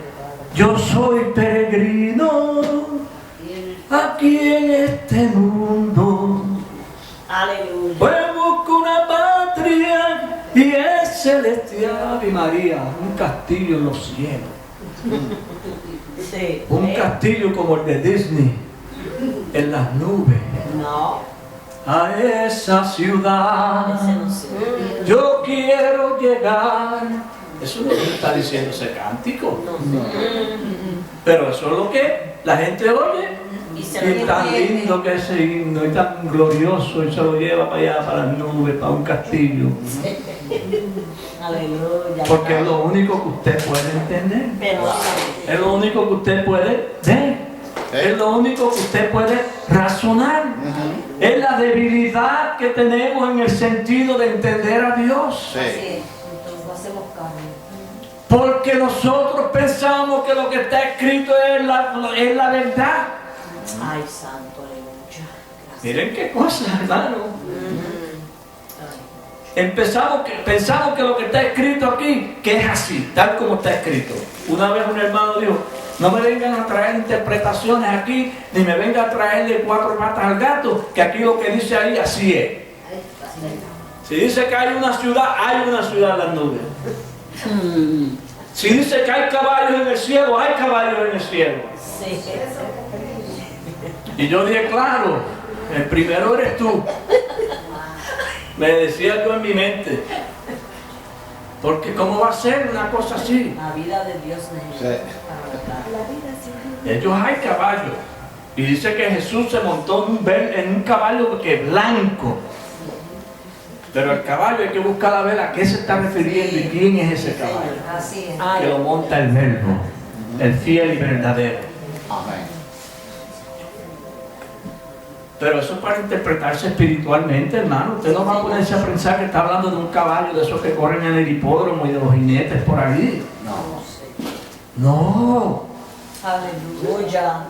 Yo soy peregrino aquí en este mundo. Aleluya. Pues busco una patria y es celestial. Ave María, un castillo en los cielos. Sí. Un castillo como el de Disney, en las nubes. No. A esa ciudad Ese no sé. yo quiero llegar. Eso no es lo que está diciendo ese cántico. Pero eso es lo que la gente oye. Y Y se lo tan entiende. lindo que ese himno, y tan glorioso, y se lo lleva para allá, para las nubes, para un castillo. Aleluya. Porque es lo único que usted puede entender. Pero Es lo único que usted puede ver. Es lo único que usted puede razonar. Es la debilidad que tenemos en el sentido de entender a Dios. Sí. Entonces no hacemos carne. Porque nosotros pensamos que lo que está escrito es la verdad. ay, santo, aleluya. Miren qué cosa, hermano. Pensamos que lo que está escrito aquí, que es así, tal como está escrito. Una vez un hermano dijo, no me vengan a traer interpretaciones aquí, ni me vengan a traerle 4 patas al gato, que aquí lo que dice ahí, así es. Si dice que hay una ciudad en las nubes. Si dice que hay caballos en el cielo, hay caballos en el cielo. Sí. Y yo dije, claro, el primero eres tú. Me decía yo en mi mente. Porque ¿cómo va a ser una cosa así? La vida de Dios Sí. Ellos hay caballos. Y dice que Jesús se montó en un caballo que es blanco. Pero el caballo hay que buscar a ver a qué se está refiriendo y quién es ese caballo. Así es. Que lo monta el verbo, el fiel y verdadero. Amén. Pero eso es para interpretarse espiritualmente, hermano. Usted no va a ponerse a pensar que está hablando de un caballo de esos que corren en el hipódromo y de los jinetes por ahí. No. Aleluya.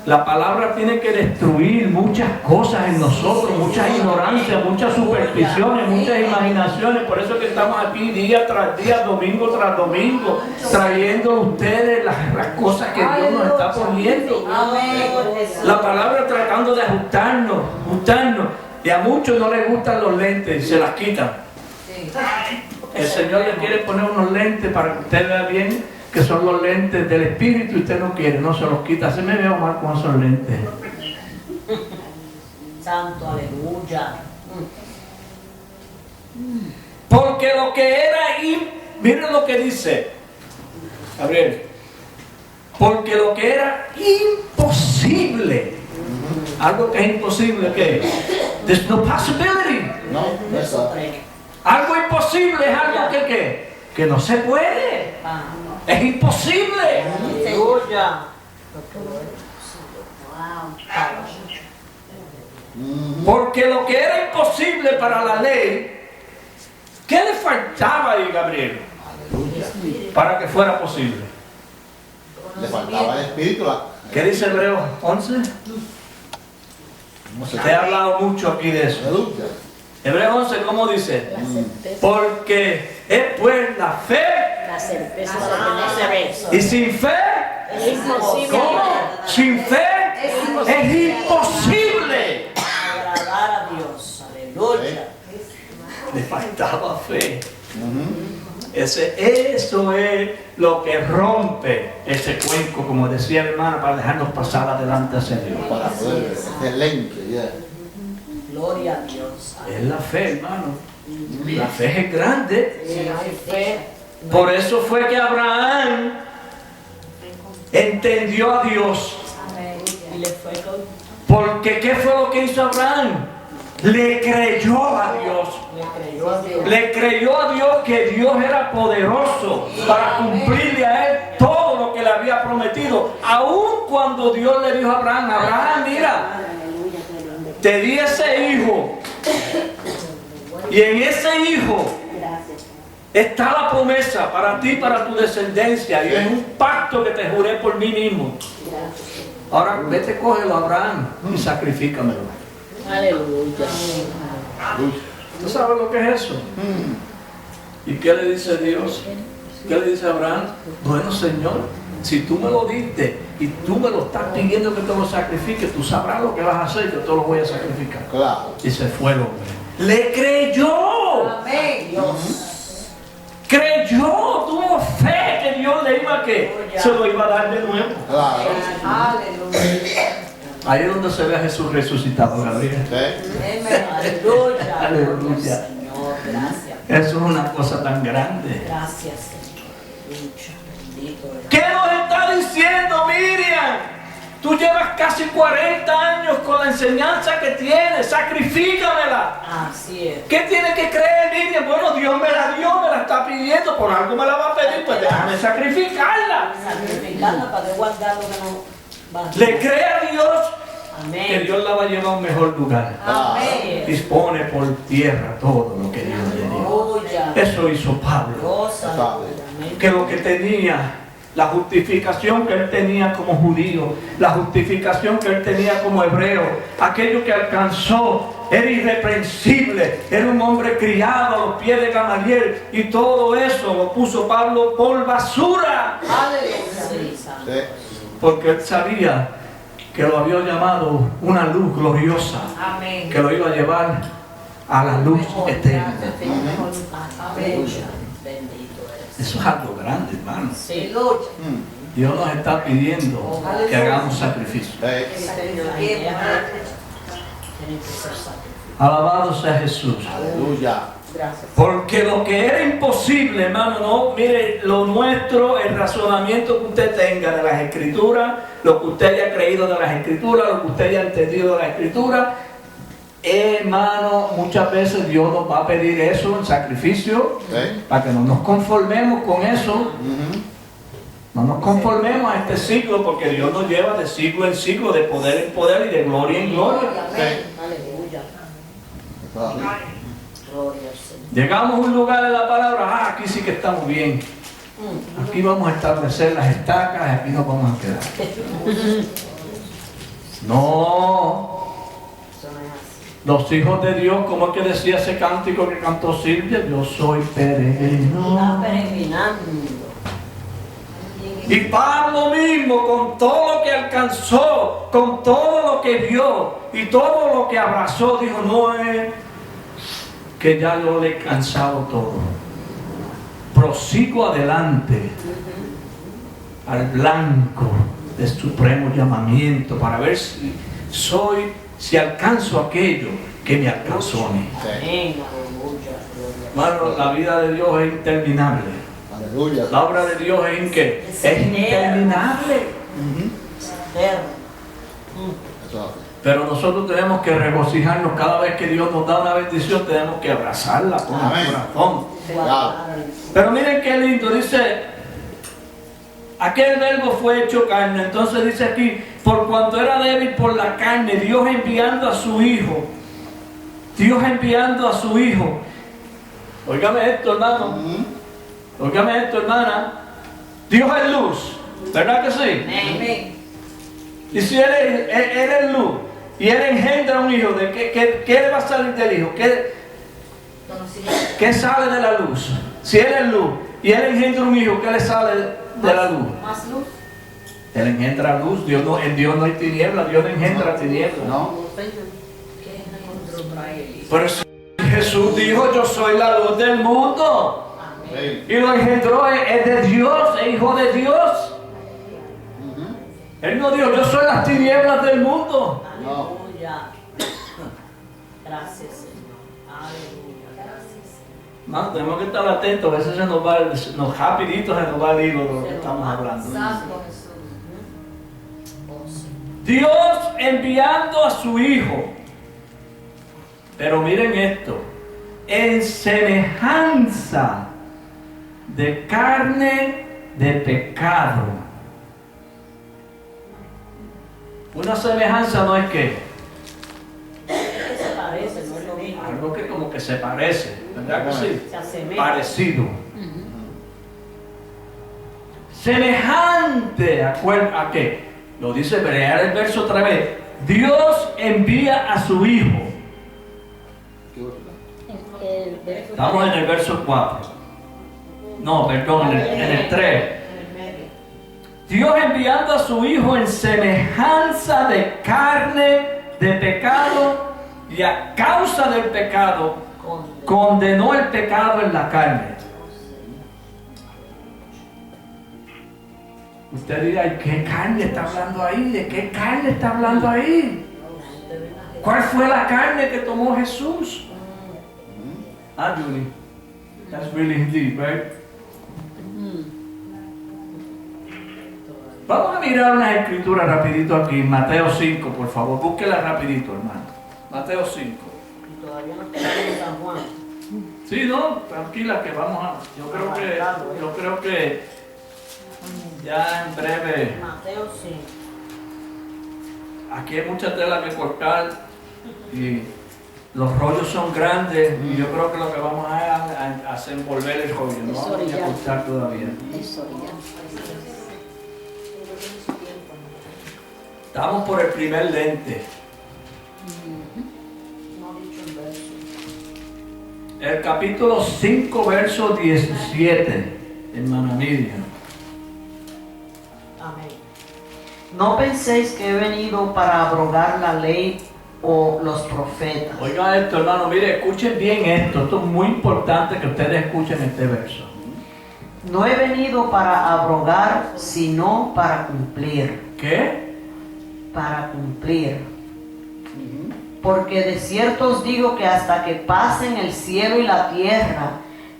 La palabra tiene que destruir muchas cosas en nosotros, muchas ignorancias, muchas supersticiones, muchas imaginaciones. Por eso que estamos aquí día tras día, domingo tras domingo, trayendo a ustedes las cosas que Dios nos está poniendo. La palabra tratando de ajustarnos. Y a muchos no les gustan los lentes y se las quitan. El Señor le quiere poner unos lentes para que usted vea bien, que son los lentes del Espíritu, y usted no quiere, no se los quita. Se me veo mal con esos lentes. Santo, aleluya. Porque lo que era, miren lo que dice Gabriel, porque lo que era imposible, algo que es imposible, ¿qué? There's no possibility. No, eso. Algo imposible es algo que no se puede. Es imposible. Aleluya. Porque lo que era imposible para la ley, ¿qué le faltaba ahí, Gabriel? Para que fuera posible. Le faltaba el espíritu. ¿Qué dice Hebreos 11? Te he hablado mucho aquí de eso. Aleluya. Hebreos 11, ¿cómo dice? Porque es pues la fe, La certeza de que no se ve. y sin fe, Es imposible. ¿cómo? Sin fe es imposible. Agradar a Dios. Aleluya. Le faltaba fe. Eso es lo que rompe ese cuenco, como decía la hermana, para dejarnos pasar adelante hacia Dios. Para poder, excelente, ya. Gloria a Dios. Es la fe, hermano. La fe es grande. Si no hay fe, Por eso fue que Abraham entendió a Dios. y le fue con, Porque ¿qué fue lo que hizo Abraham? Le creyó a Dios. le creyó a Dios. Le creyó a Dios que Dios era poderoso para cumplirle a él todo lo que le había prometido. Aun cuando Dios le dijo a Abraham, Abraham, mira, te di ese hijo. Y en ese hijo está la promesa para ti y para tu descendencia. Y es un pacto que te juré por mí mismo. Ahora vete, cógelo, Abraham, y sacrifícamelo. Aleluya. ¿Tú sabes lo que es eso? ¿Y qué le dice Dios? ¿Qué le dice Abraham? Bueno, Señor, si tú me lo diste y tú me lo estás pidiendo que te lo sacrifique, tú sabrás lo que vas a hacer, yo te lo voy a sacrificar. Claro. Y se fue el hombre. ¡Le creyó! Amén. Dios. Creyó, tuvo fe que Dios le iba a que se lo iba a dar de nuevo. Claro. Aleluya. Ahí es donde se ve a Jesús resucitado, Gabriel. Sí. Aleluya. Aleluya. Señor, gracias. Eso es una cosa tan grande. Gracias, Señor. Aleluya. Bendito eres. ¿Qué nos está diciendo, Miriam? Tú llevas casi 40 años con la enseñanza que tienes. Sacrifícamela. Así es. ¿Qué tiene que creer, Miriam? Bueno, Dios me la dio, me la está pidiendo. Por algo me la va a pedir, pues déjame sacrificarla. Sacrificarla para guardar lo que no va. Le cree a Dios que Amén. Dios la va a llevar a un mejor lugar. Amén. Dispone por tierra todo lo que Dios le dio. Aleluya. Eso hizo Pablo. Goza. Sabe. Amén. Que lo que tenía la justificación que él tenía como judío, la justificación que él tenía como hebreo, aquello que alcanzó, era irreprensible, era un hombre criado a los pies de Gamaliel, y todo eso lo puso Pablo por basura, Sí. porque él sabía que lo había llamado una luz gloriosa, Amén. que lo iba a llevar a la luz eterna. Aleluya. Bendito eres. Eso es algo grande, hermano. Sí. Mm. Dios nos está pidiendo que hagamos sacrificio. Sí. Tienen que ser sacrificios. Alabado sea Jesús. Aleluya. Gracias. Porque lo que era imposible, hermano, no, mire, lo nuestro, el razonamiento que usted tenga de las Escrituras, lo que usted haya creído de las Escrituras, lo que usted haya entendido de las Escrituras, hermano, muchas veces Dios nos va a pedir eso en sacrificio, Sí. para que no nos conformemos con eso. Ujú. No nos conformemos a este siglo, porque Dios nos lleva de siglo en siglo, de poder en poder y de gloria en gloria. Aleluya. Eso es así. Gloria al Señor. Llegamos a un lugar de la palabra, aquí sí que estamos bien. Aquí vamos a establecer las estacas y aquí nos vamos a quedar. No, Eso no es así. los hijos de Dios, como es que decía ese cántico que cantó Silvia, yo soy peregrino. Está peregrinando. Y Pablo mismo, con todo lo que alcanzó, con todo lo que vio y todo lo que abrazó, dijo, no es que ya yo le he cansado todo. Prosigo adelante al blanco del supremo llamamiento para ver si alcanzo aquello que me alcanzó a mí. Sí. Amén. Aleluya. Gloria. Hermano, la vida de Dios es interminable. Aleluya. La obra de Dios es interminable. Ujú. Eterno. Eso es así. Pero nosotros tenemos que regocijarnos cada vez que Dios nos da una bendición, tenemos que abrazarla con el Amén. corazón. Claro. Pero miren qué lindo, dice, aquel verbo fue hecho carne. Entonces dice aquí, por cuanto era débil por la carne, Dios enviando a su Hijo. Dios enviando a su Hijo. Óigame esto, hermano. Ujú. Óigame esto, hermana. Dios es luz, ¿verdad que sí? Amén. Y si Él es luz y Él engendra un hijo, ¿de qué le va a salir del hijo? ¿Qué sale de la luz? Si Él es luz y Él engendra un hijo, ¿qué le sale de la luz? Más luz. Él engendra luz. En Dios no hay tinieblas, Dios no engendra tinieblas. No. Pero si Jesús dijo, yo soy la luz del mundo. Sí. Y lo engendró, es de Dios, es hijo de Dios. Ujú. Él no dijo, yo soy las tinieblas del mundo. Aleluya. Gracias, Señor. Aleluya. Gracias, Señor. No, tenemos que estar atentos, a veces rapidito se nos va el hilo de lo que estamos hablando. Santo Jesús. Oh, sí. Dios enviando a su Hijo. Pero miren esto, en semejanza de carne de pecado. Una semejanza no es que Se parece, no es lo mismo. algo que como que se parece, ¿verdad que sí? Se asemeja. Parecido. Semejante, ¿a qué? Lo dice, leer el verso otra vez. Dios envía a su Hijo. Qué bueno. Estamos en el verso 4. No, perdón, en el 3. Dios enviando a su Hijo en semejanza de carne de pecado, y a causa del pecado condenó el pecado en la carne. Usted dirá, ¿y qué carne está hablando ahí? ¿De qué carne está hablando ahí? ¿Cuál fue la carne que tomó Jesús? Ah, Julie, that's really deep, right? Vamos a mirar una escritura rapidito aquí, Mateo 5, por favor, búsquela rapidito, hermano. Mateo 5. Y todavía no estamos en San Juan. Sí, no, tranquila que vamos a... Yo creo que ya en breve... Mateo 5. Aquí hay mucha tela que cortar y los rollos son grandes y yo creo que lo que vamos a hacer es envolver el rollo, no vamos a cortar todavía. Eso ya. Estamos por el primer lente. El capítulo 5, verso 17, hermana Miriam. Amén. No penséis que he venido para abrogar la ley o los profetas. Oigan esto, hermano, mire, escuchen bien esto. Esto es muy importante que ustedes escuchen este verso. No he venido para abrogar, sino para cumplir. ¿Qué? Para cumplir. Porque de cierto os digo que hasta que pasen el cielo y la tierra,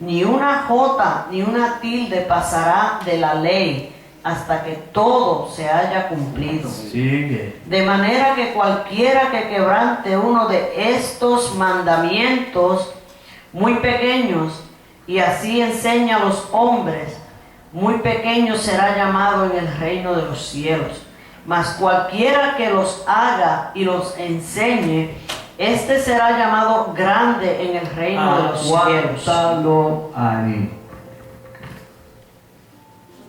ni una jota ni una tilde pasará de la ley, hasta que todo se haya cumplido. Sigue. De manera que cualquiera que quebrante uno de estos mandamientos muy pequeños, y así enseña a los hombres, muy pequeño será llamado en el reino de los cielos. Mas cualquiera que los haga y los enseñe, este será llamado grande en el reino de los cielos. Aguántalo ahí.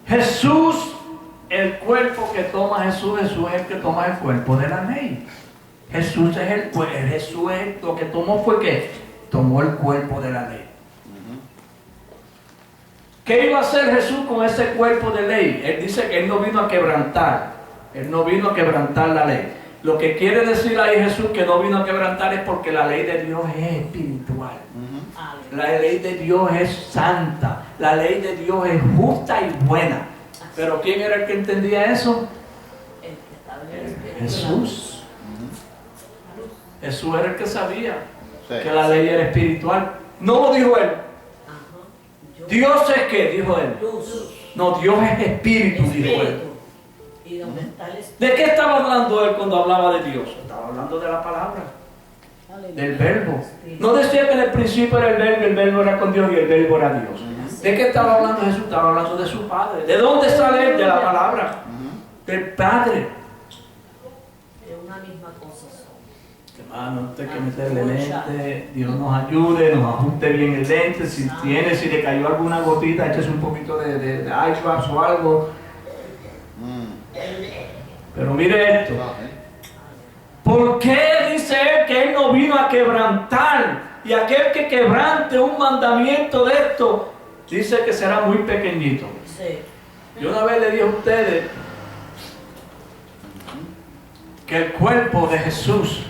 Jesús, el cuerpo que toma Jesús, Jesús es el que toma el cuerpo de la ley. Jesús es el cuerpo, Jesús es lo que tomó fue que tomó el cuerpo de la ley. ¿Qué iba a hacer Jesús con ese cuerpo de ley? Él dice que Él no vino a quebrantar. Él no vino a quebrantar la ley. Lo que quiere decir ahí Jesús que no vino a quebrantar es porque la ley de Dios es espiritual. La ley de Dios es santa. La ley de Dios es justa y buena. Pero ¿quién era el que entendía eso? Jesús. Jesús era el que sabía que la ley era espiritual. No lo dijo Él. Dios es que, dijo Él. No, Dios es espíritu, dijo Él. ¿Y dónde está el espíritu? ¿De qué estaba hablando Él cuando hablaba de Dios? Estaba hablando de la palabra, del verbo. No decía que en el principio era el verbo era con Dios y el verbo era Dios. ¿De qué estaba hablando Jesús? Estaba hablando de su Padre. ¿De dónde sale Él? De la palabra. Del Padre. Es una misma cosa. Hermano, usted hay que meterle lente, Dios nos ayude, nos ajuste bien el lente, si le cayó alguna gotita, échese un poquito de ice drops o algo. Pero mire esto, ¿por qué dice Él que Él no vino a quebrantar? Y aquel que quebrante un mandamiento de esto, dice que será muy pequeñito. Yo una vez le dije a ustedes que el cuerpo de Jesús,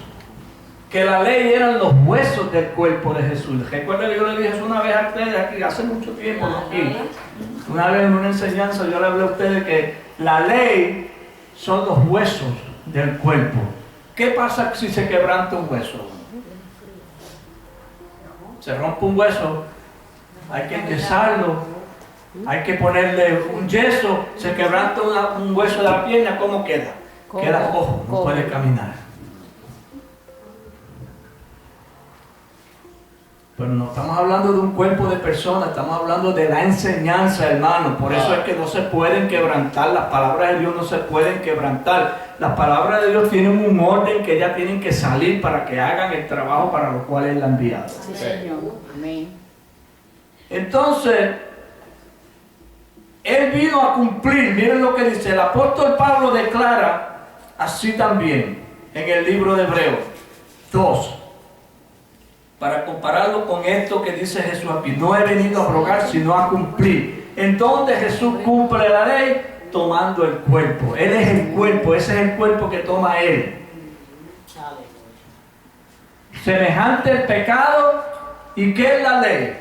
que la ley eran los huesos del cuerpo de Jesús. Recuerden que yo le dije eso una vez a ustedes aquí, hace mucho tiempo aquí. Una vez en una enseñanza yo le hablé a ustedes que la ley son los huesos del cuerpo. ¿Qué pasa si se quebranta un hueso? Se rompe un hueso, hay que enyesarlo, hay que ponerle un yeso, se quebranta un hueso de la pierna, ¿cómo queda? Queda cojo, no puede caminar. Pero no estamos hablando de un cuerpo de personas, estamos hablando de la enseñanza, hermano. Por eso es que no se pueden quebrantar, las palabras de Dios no se pueden quebrantar. Las palabras de Dios tienen un orden que ya tienen que salir para que hagan el trabajo para lo cual Él la ha enviado. Sí, Señor. Amén. Entonces, Él vino a cumplir, miren lo que dice, el apóstol Pablo declara así también en el libro de Hebreos 2. Para compararlo con esto que dice Jesús aquí, no he venido a abrogar sino a cumplir. ¿En dónde Jesús cumple la ley? Tomando el cuerpo. Él es el cuerpo, ese es el cuerpo que toma Él. Semejante el pecado, ¿y qué es la ley?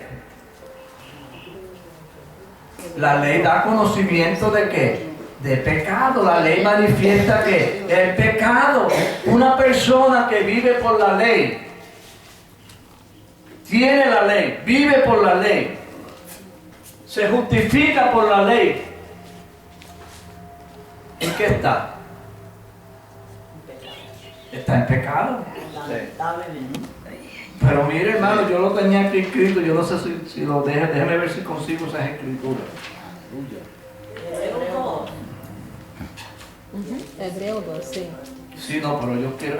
La ley da conocimiento de qué? De pecado. La ley manifiesta que el pecado, una persona que vive por la ley, tiene la ley, vive por la ley, se justifica por la ley. ¿En qué está? Está en pecado. Pero mire, hermano, yo lo tenía aquí escrito, yo no sé si lo deje, déjeme ver si consigo esas escrituras. Hebreo 2, sí. Sí, no, pero yo quiero...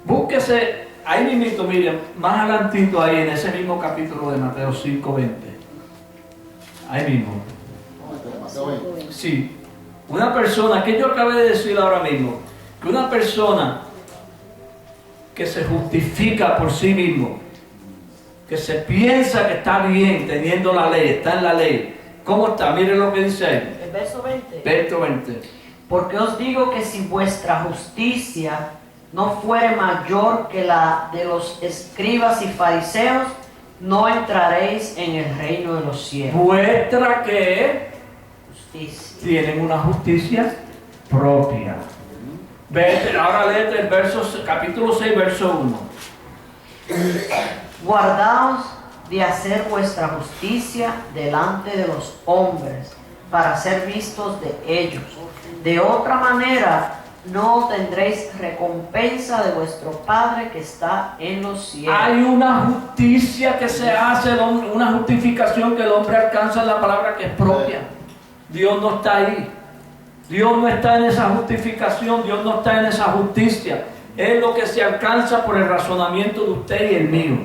búsquese, ahí mismo, Miriam, más adelantito ahí, en ese mismo capítulo de Mateo 5:20. Ahí mismo. Sí. Una persona, que yo acabé de decir ahora mismo, que una persona que se justifica por sí mismo, que se piensa que está bien teniendo la ley, está en la ley. ¿Cómo está? Miren lo que dice ahí. El verso 20. Verso 20. Porque os digo que si vuestra justicia no fuere mayor que la de los escribas y fariseos, no entraréis en el reino de los cielos. Vuestra que Justicia. tienen una justicia propia. Vete, ahora léete el verso, capítulo 6, verso 1. Guardaos de hacer vuestra justicia delante de los hombres, para ser vistos de ellos. De otra manera, no tendréis recompensa de vuestro Padre que está en los cielos. Hay una justicia que se hace, una justificación que el hombre alcanza en la palabra que es propia. Dios no está ahí. Dios no está en esa justificación, Dios no está en esa justicia. Es lo que se alcanza por el razonamiento de usted y el mío.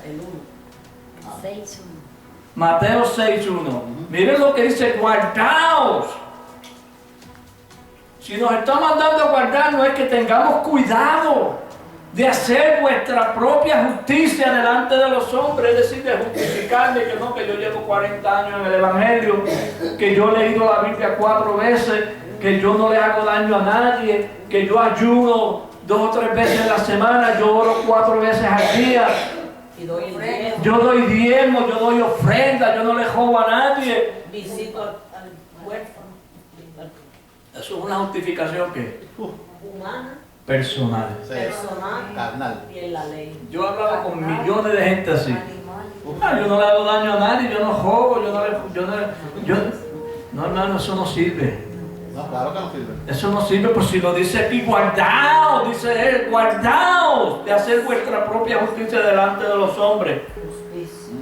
El 1. 6-1. Mateo 6:1. Miren lo que dice, guardaos. Si nos está mandando a guardar, no es que tengamos cuidado de hacer vuestra propia justicia delante de los hombres, es decir, de justificarme que no, que yo llevo 40 años en el Evangelio, que yo he leído la Biblia 4 veces, que yo no le hago daño a nadie, que yo ayuno 2 o 3 veces en la semana, yo oro 4 veces al día, Y doy el diezmo. yo doy diezmo, yo doy ofrenda, yo no le jodo a nadie. Visito al huérfano. Eso es una justificación que Humana, personal. Sí. personal Carnal. y en la ley. Yo he hablado con millones de gente así. Yo no le hago daño a nadie, yo no jodo, no, hermano, eso no sirve. No, claro que no sirve. Eso no sirve, pues si lo dice aquí, guardaos, dice él, guardaos de hacer vuestra propia justicia delante de los hombres. Justicia.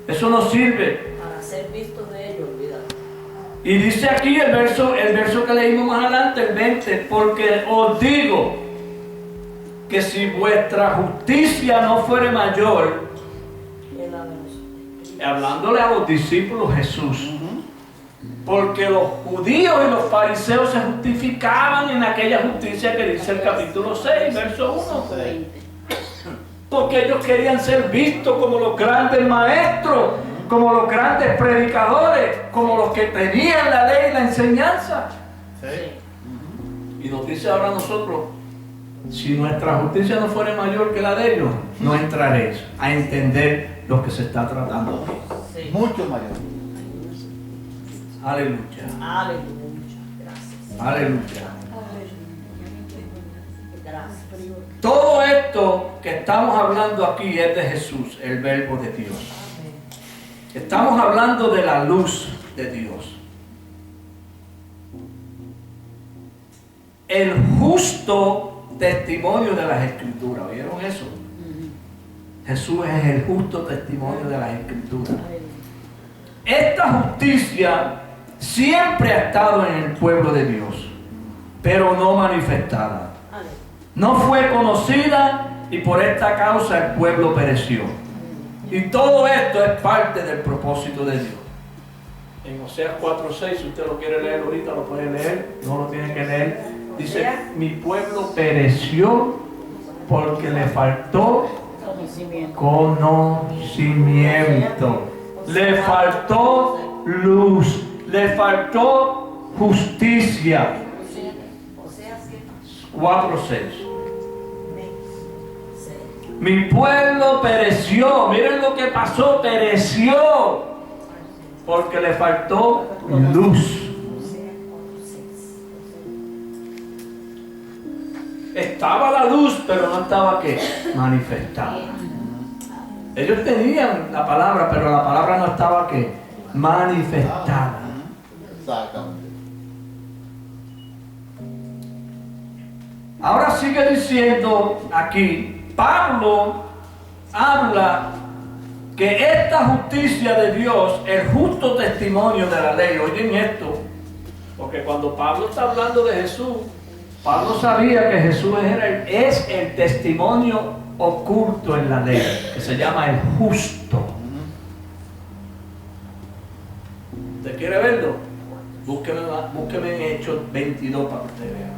Eso no sirve. Para ser vistos de ellos, olvídate. Y dice aquí el verso que leímos más adelante, el 20, porque os digo que si vuestra justicia no fuere mayor, Es la de los- hablándole a los discípulos Jesús, porque los judíos y los fariseos se justificaban en aquella justicia que dice el capítulo 6, verso 1. Sí. Porque ellos querían ser vistos como los grandes maestros, como los grandes predicadores, como los que tenían la ley y la enseñanza. Sí. Y nos dice ahora a nosotros, si nuestra justicia no fuera mayor que la de ellos, no entraréis a entender lo que se está tratando aquí. Sí. Mucho mayor. Aleluya, Aleluya. Gracias. aleluya. Gracias. Todo esto que estamos hablando aquí es de Jesús, el verbo de Dios. Estamos hablando de la luz de Dios. El justo testimonio de las Escrituras. ¿Vieron eso? Jesús es el justo testimonio de las Escrituras. Esta justicia siempre ha estado en el pueblo de Dios, pero no manifestada. No fue conocida y por esta causa el pueblo pereció. Y todo esto es parte del propósito de Dios. En Oseas 4:6, si usted lo quiere leer ahorita, lo puede leer, no lo tiene que leer. Dice, mi pueblo pereció porque le faltó conocimiento. Le faltó luz, le faltó justicia. 4:6. Mi pueblo pereció. Miren lo que pasó, pereció porque le faltó luz. Estaba la luz, pero no estaba ¿qué? Manifestada. Ellos tenían la palabra, pero la palabra no estaba ¿qué? Manifestada. Exactamente. Ahora sigue diciendo aquí, Pablo habla que esta justicia de Dios, el justo testimonio de la ley, oyen esto, porque cuando Pablo está hablando de Jesús, Pablo sabía que Jesús es el testimonio oculto en la ley, que se llama el justo. ¿De quiere verlo? Búsqueme en Hechos 22 para que usted vea.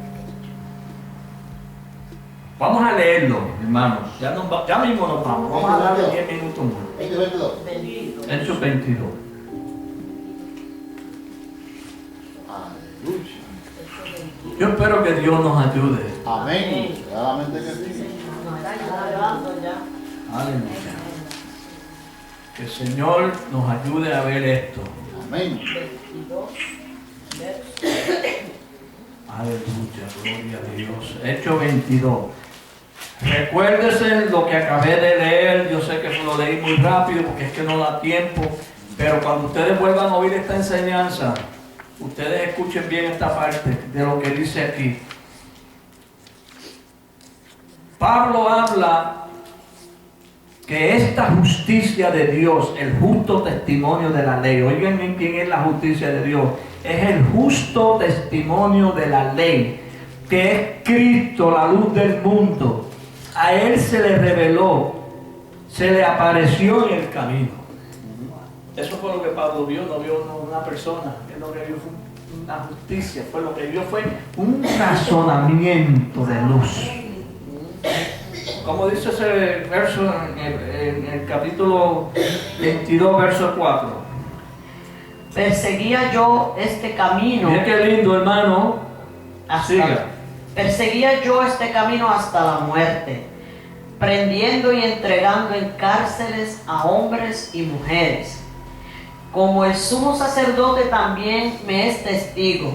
Vamos a leerlo, hermanos. Ya mismo nos vamos. Vamos a darle 10 minutos más. 22. Hechos 22. Aleluya. Yo espero que Dios nos ayude. Amén. Claramente que sí. Aleluya. Que el Señor nos ayude a ver esto. Amén. Aleluya, gloria a Dios. Hechos 22. Recuérdese lo que acabé de leer. Yo sé que lo leí muy rápido porque es que no da tiempo. Pero cuando ustedes vuelvan a oír esta enseñanza, ustedes escuchen bien esta parte de lo que dice aquí. Pablo habla que esta justicia de Dios, el justo testimonio de la ley, oigan bien quién es la justicia de Dios, es el justo testimonio de la ley, que es Cristo, la luz del mundo. A Él se le reveló, se le apareció en el camino. Eso fue lo que Pablo vio, no vio una persona, él lo que vio fue una justicia, fue lo que vio fue un razonamiento de luz. Como dice ese verso en el capítulo 22, verso 4. Perseguía yo este camino. Mira qué lindo, hermano. Siga. Perseguía yo este camino hasta la muerte, prendiendo y entregando en cárceles a hombres y mujeres. Como el sumo sacerdote también me es testigo,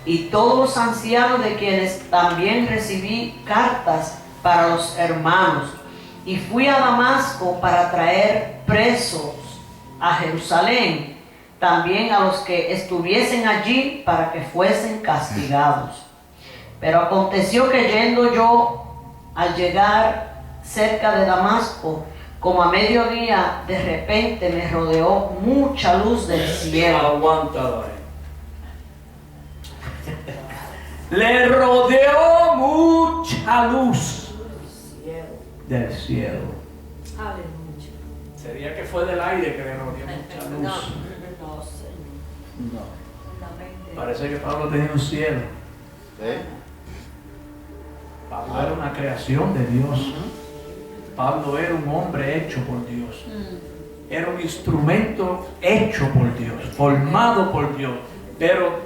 y todos los ancianos de quienes también recibí cartas para los hermanos, y fui a Damasco para traer presos a Jerusalén, también a los que estuviesen allí para que fuesen castigados. Pero aconteció que yendo yo, al llegar cerca de Damasco, como a mediodía, de repente me rodeó mucha luz del cielo. Aguántalo ahí. Le rodeó mucha luz del cielo. Aleluya. Sería que fue del aire que le rodeó mucha luz. No. Parece que Pablo tenía un cielo. Sí. Pablo era una creación de Dios. Pablo era un hombre hecho por Dios. Era un instrumento hecho por Dios, formado por Dios. Pero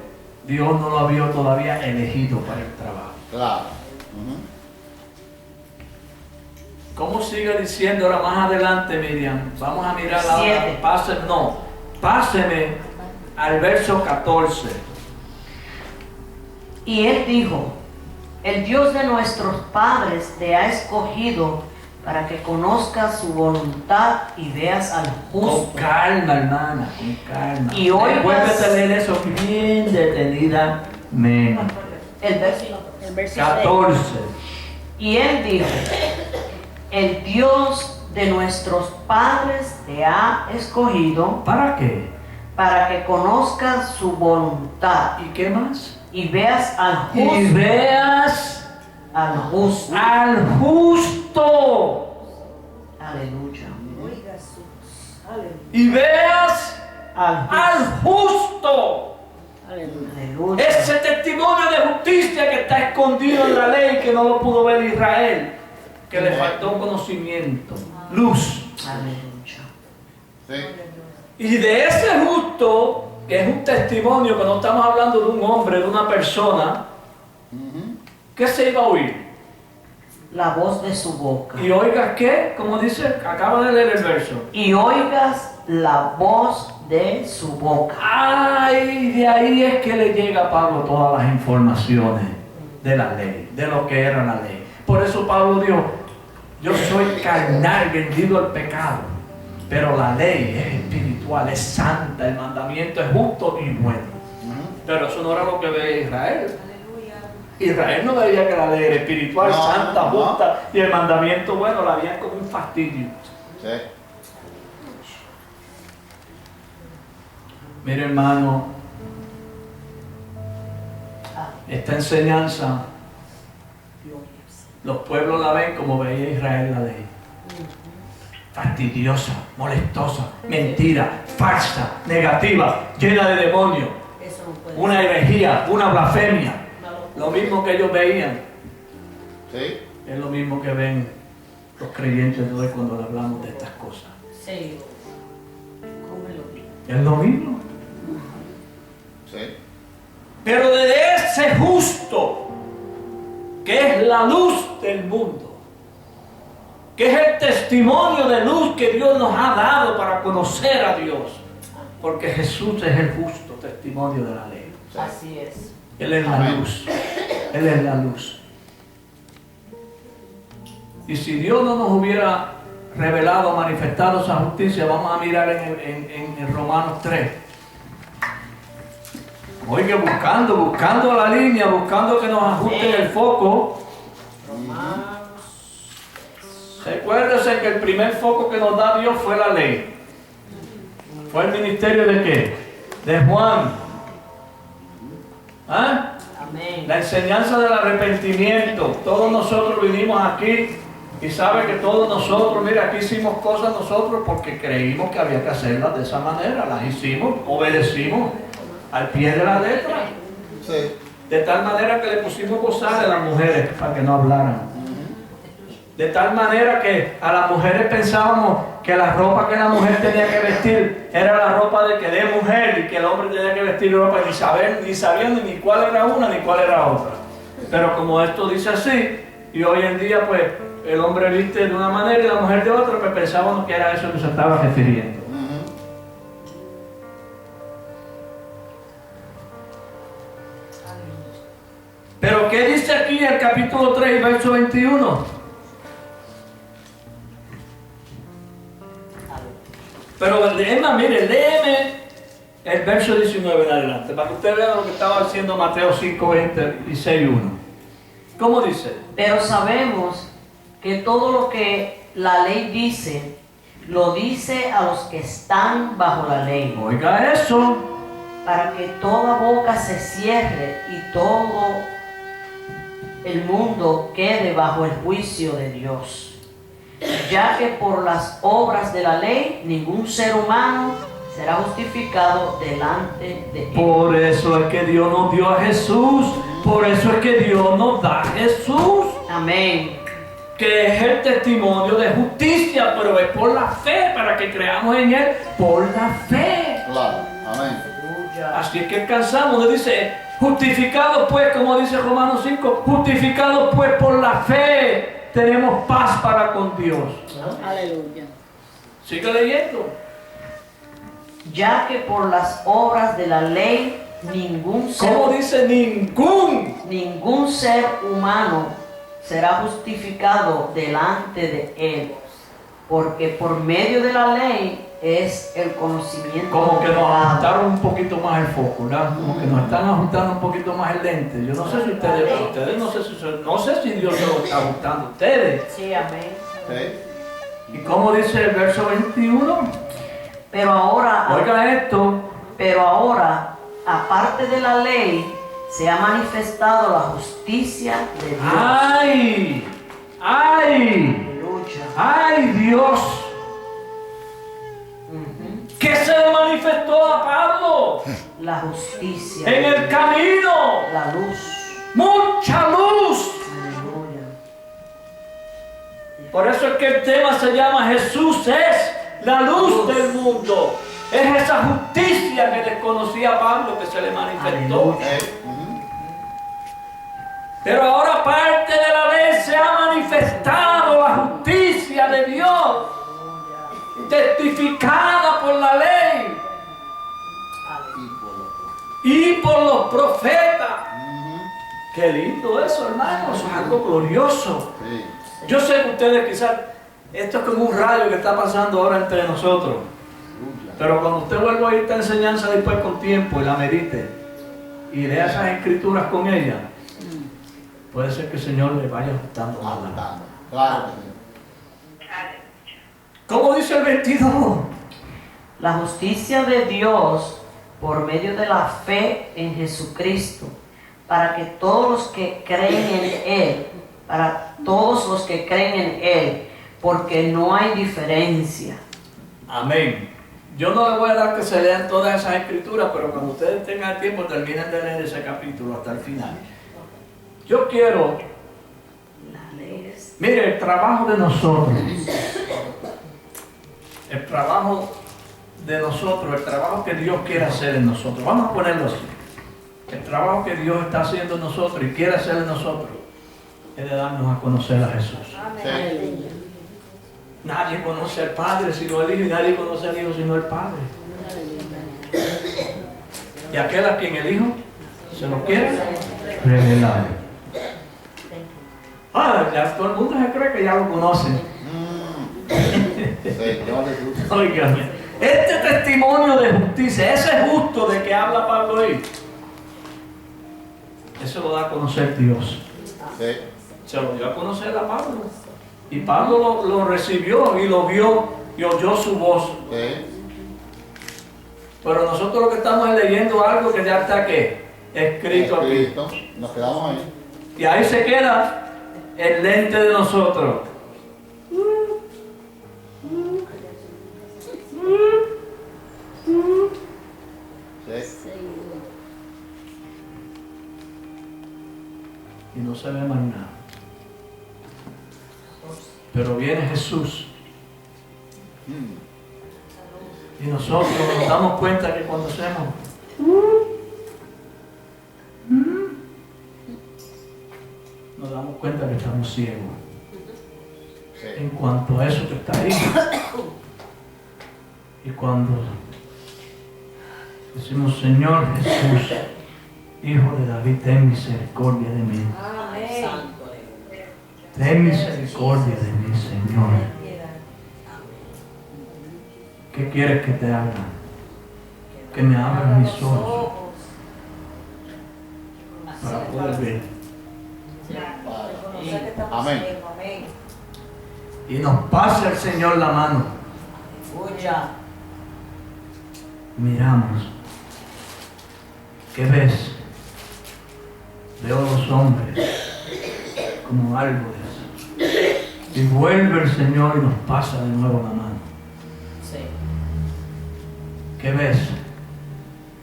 Dios no lo había todavía elegido para el trabajo. Claro. ¿Cómo sigue diciendo ahora más adelante, Miriam? Vamos a mirar la hora. Páseme al verso 14. Y él dijo: el Dios de nuestros padres te ha escogido para que conozcas su voluntad y veas al justo. Con calma, hermana, con calma. Y oigas- vuélvete a leer eso bien detenidamente. El verso. El verso 14. Y él dijo: el Dios de nuestros padres te ha escogido ¿Para qué? para que conozcas su voluntad ¿Y qué más? y veas al Y justo. veas Al justo. al justo. Aleluya. Y veas Al justo. al justo. Aleluya. Ese testimonio de justicia que está escondido en la ley, que no lo pudo ver Israel, que le faltó conocimiento, luz. Aleluya. Sí. Y de ese justo, que es un testimonio, que no estamos hablando de un hombre, de una persona, ¿qué se iba a oír? La voz de su boca. Y oigas qué, como dice, acaba de leer el verso. Y oigas la voz de su boca. Ay, de ahí es que le llega a Pablo todas las informaciones de la ley, de lo que era la ley. Por eso Pablo dijo: yo soy carnal, vendido al pecado, pero la ley es espiritual, es santa, el mandamiento es justo y bueno. Pero eso no era lo que veía Israel. Israel no veía que la ley era espiritual, No, santa, no. justa, y el mandamiento bueno la veían como un fastidio. Sí. Mire, hermano, esta enseñanza, los pueblos la ven como veía Israel la ley. fastidiosa, molestosa, mentira, falsa, negativa, llena de demonios, Eso no puede una herejía, una blasfemia. Lo mismo que ellos veían, Sí. es lo mismo que ven los creyentes de hoy cuando le hablamos de estas cosas. Sí. Cómelo. Es lo mismo. Sí. Pero de ese justo, que es la luz del mundo, que es el testimonio de luz que Dios nos ha dado para conocer a Dios, porque Jesús es el justo testimonio de la ley. Sí. Así es. Él es la Amén. luz. Él es la luz. Y si Dios no nos hubiera revelado, manifestado esa justicia, vamos a mirar en Romanos 3. Oiga, buscando la línea, buscando que nos ajusten el foco. Recuérdese que el primer foco que nos da Dios fue la ley. ¿Fue el ministerio de qué? De Juan. ¿Ah? Amén. La enseñanza del arrepentimiento. Todos nosotros vinimos aquí y sabe que todos nosotros, mira, aquí hicimos cosas nosotros porque creímos que había que hacerlas de esa manera. Las hicimos, obedecimos al pie de la letra. Sí. De tal manera que le pusimos gozar a las mujeres para que no hablaran. De tal manera que a las mujeres pensábamos que la ropa que la mujer tenía que vestir era la ropa de mujer y que el hombre tenía que vestir ropa ni sabiendo ni cuál era una ni cuál era otra. Pero como esto dice así, y hoy en día pues el hombre viste de una manera y la mujer de otra, pues pensábamos que era eso que se estaba refiriendo. Pero ¿qué dice aquí el capítulo 3, verso 21? Pero mire, léeme el verso 19 en adelante, para que usted vea lo que estaba diciendo Mateo 5, 20 y 6, 1. ¿Cómo dice? Pero sabemos que todo lo que la ley dice, lo dice a los que están bajo la ley, Oiga eso. para que toda boca se cierre y todo el mundo quede bajo el juicio de Dios. Ya que por las obras de la ley ningún ser humano será justificado delante de él. Por eso es que Dios nos dio a Jesús. Por eso es que Dios nos da a Jesús. Amén. Que es el testimonio de justicia, pero es por la fe, para que creamos en Él, por la fe. Claro. Amén. Así es que alcanzamos, dice, justificados pues, como dice Romanos 5, justificados pues por la fe, tenemos paz para con Dios. Aleluya. Sigue leyendo. Ya que por las obras de la ley ningún ¿Cómo dice? ningún ser humano será justificado delante de él, porque por medio de la ley es el conocimiento. Como que del nos pecado. ajustaron un poquito más el foco, ¿verdad? Como que nos están ajustando un poquito más el lente. Yo no sé si ustedes no sé si Dios se lo está ajustando a ustedes. Sí, amén. Sí. ¿Y cómo dice el verso 21? Pero ahora, Oiga esto. aparte de la ley, se ha manifestado la justicia de Dios. ¡Ay! ¡Ay! Aleluya. ¡Ay, Dios! Ujú. ¿Qué se le manifestó a Pablo? La justicia. En el camino. La luz. ¡Mucha luz! Aleluya. Por eso es que el tema se llama Jesús es la luz del mundo. Es esa justicia que desconocía Pablo que se le manifestó. Pero ahora parte de la ley se ha manifestado la justicia de Dios, testificada por la ley y por los profetas. Qué lindo eso, hermano, eso es algo glorioso. Sí. Yo sé que ustedes quizás, esto es como un rayo que está pasando ahora entre nosotros. Pero cuando usted vuelva a ir a esta enseñanza después con tiempo y la medite y lea esas escrituras con ella, puede ser que el Señor le vaya ajustando más. Claro que sí. ¿Cómo dice el 22? La justicia de Dios por medio de la fe en Jesucristo, para que todos los que creen en Él, porque no hay diferencia. Amén. Yo no les voy a dar que se lean todas esas escrituras, pero cuando ustedes tengan tiempo terminen de leer ese capítulo hasta el final. Yo quiero, mire, el trabajo de nosotros, el trabajo que Dios quiere hacer en nosotros, vamos a ponerlo así, el trabajo que Dios está haciendo en nosotros y quiere hacer en nosotros, es de darnos a conocer a Jesús. Sí. Nadie conoce al Padre sino el Hijo y nadie conoce al Hijo sino el Padre. Y aquel a quien el Hijo se lo quiere revelar. Ya todo el mundo se cree que ya lo conoce. Señor Jesús. Óigame, este testimonio de justicia, ese justo de que habla Pablo ahí, eso lo da a conocer Dios. Sí. Se lo dio a conocer a Pablo. Y Pablo lo recibió y lo vio y oyó su voz. Sí. Pero nosotros lo que estamos es leyendo algo que ya está ¿qué? Escrito aquí. Escrito. Nos quedamos ahí. Y ahí se queda el lente de nosotros. Sí. Y no se ve más nada. Pero viene Jesús. Y nosotros nos damos cuenta que cuando hacemos nos damos cuenta que estamos ciegos. Sí. En cuanto a eso que está ahí. Y cuando decimos, Señor Jesús, Hijo de David, ten misericordia de mí. Ten misericordia de mí, Señor. ¿Qué quieres que te haga? Que me abran mis ojos para poder ver. Amén. Y nos pasa el Señor la mano. Miramos. ¿Qué ves? Veo a los hombres como árboles. Y vuelve el Señor y nos pasa de nuevo la mano. Sí. ¿Qué ves?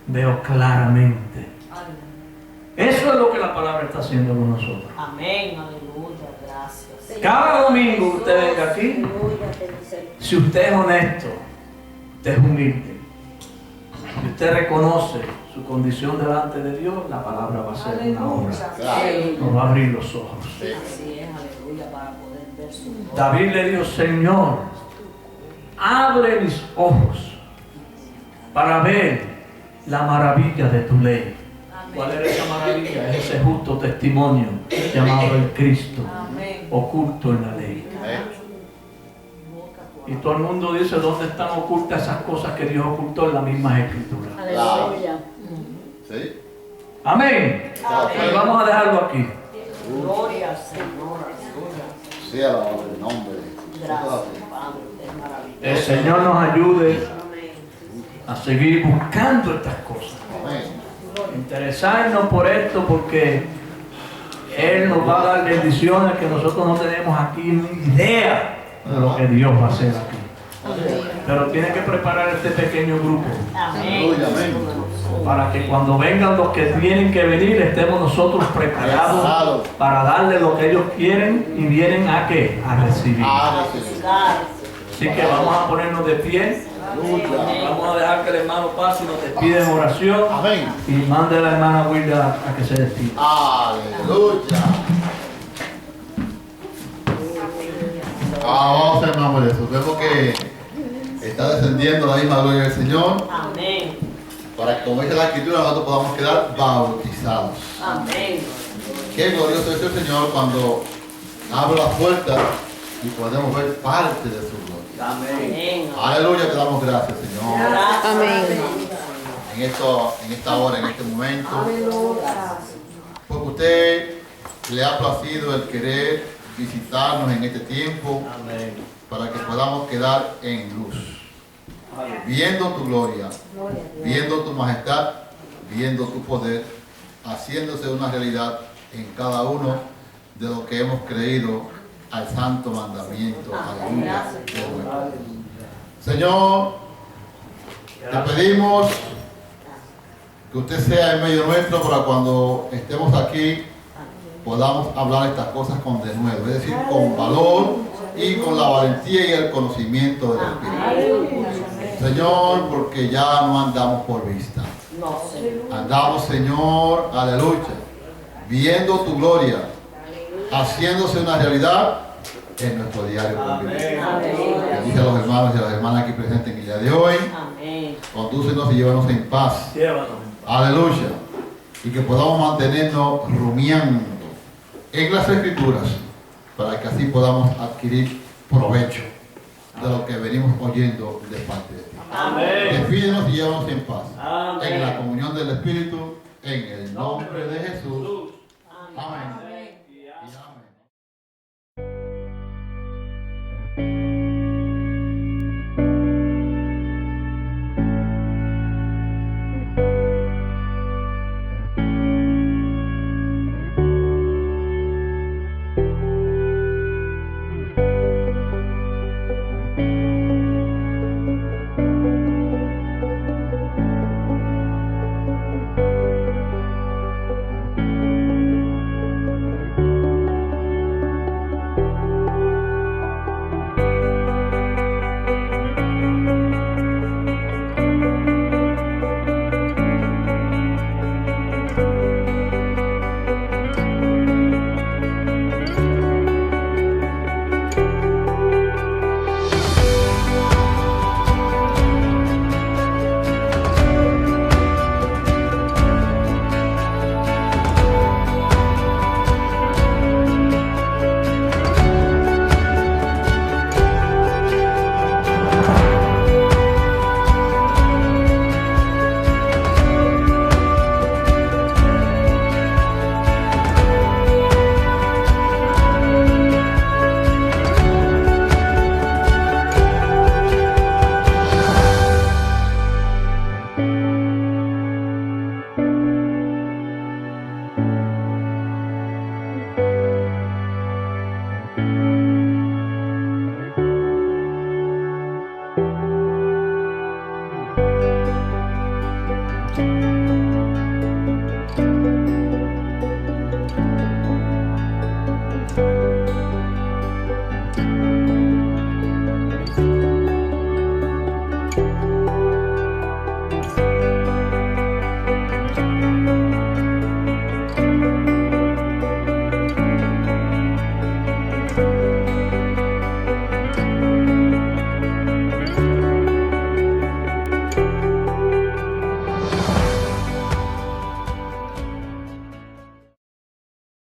Veo claramente. Eso es lo que la palabra está haciendo con nosotros. Amén, aleluya, gracias. Cada domingo usted venga aquí, si usted es honesto, usted es humilde, y usted reconoce su condición delante de Dios, la palabra va a ser una obra. Claro. Nos va a abrir los ojos. Sí. Así es, aleluya, para poder ver su gloria. David le dijo, Señor, abre mis ojos para ver la maravilla de tu ley. ¿Cuál era esa maravilla? Es ese justo testimonio llamado el Cristo, oculto en la ley. Y todo el mundo dice, ¿dónde están ocultas esas cosas que Dios ocultó en la misma escritura? Aleluya. Sí. Amén. Y vamos a dejarlo aquí. Gloria al Señor, aleluya. Sí, alabado el nombre de Jesús. Gracias, Padre, usted es maravilloso. El Señor nos ayude a seguir buscando estas cosas. Amén. Interesarnos por esto porque Él nos va a dar bendiciones que nosotros no tenemos aquí ni idea de lo que Dios va a hacer aquí. Pero tiene que preparar este pequeño grupo Aleluya, amén. para que cuando vengan los que tienen que venir estemos nosotros preparados para darle lo que ellos quieren y vienen a ¿qué? A recibir. Ah, sí. Así que vamos a ponernos de pie. Aleluya. Vamos a dejar que el hermano pase y nos despide en oración. Amén. Y mande a la hermana Wilda a que se despida. Aleluya. Vamos al nombre de Jesús. Vemos que está descendiendo la misma gloria del Señor. Amén. Para que, como dice la Escritura, nosotros podamos quedar bautizados. Amén. Qué glorioso es el Señor cuando abre las puertas y podemos ver parte de su gloria. Amén. Aleluya, te damos gracias, Señor. Amén. En esta hora, en este momento. Porque usted le ha placido el querer visitarnos en este tiempo para que podamos quedar en luz. Viendo tu gloria, viendo tu majestad, viendo tu poder, haciéndose una realidad en cada uno de lo que hemos creído al santo mandamiento. Aleluya. Señor, te pedimos que usted sea en medio nuestro para cuando estemos aquí podamos hablar estas cosas con denuedo, es decir, con valor y con la valentía y el conocimiento del Espíritu. Señor, porque ya no andamos por vista. Andamos, Señor, aleluya, viendo tu gloria, haciéndose una realidad en nuestro diario convivir. Bendice a los hermanos y a las hermanas aquí presentes en el día de hoy. Condúcenos y llévanos en paz. Aleluya. Y que podamos mantenernos rumiando en las Escrituras para que así podamos adquirir provecho de lo que venimos oyendo de parte de ti. Despídenos y llévanos en paz. En la comunión del Espíritu, en el nombre de Jesús.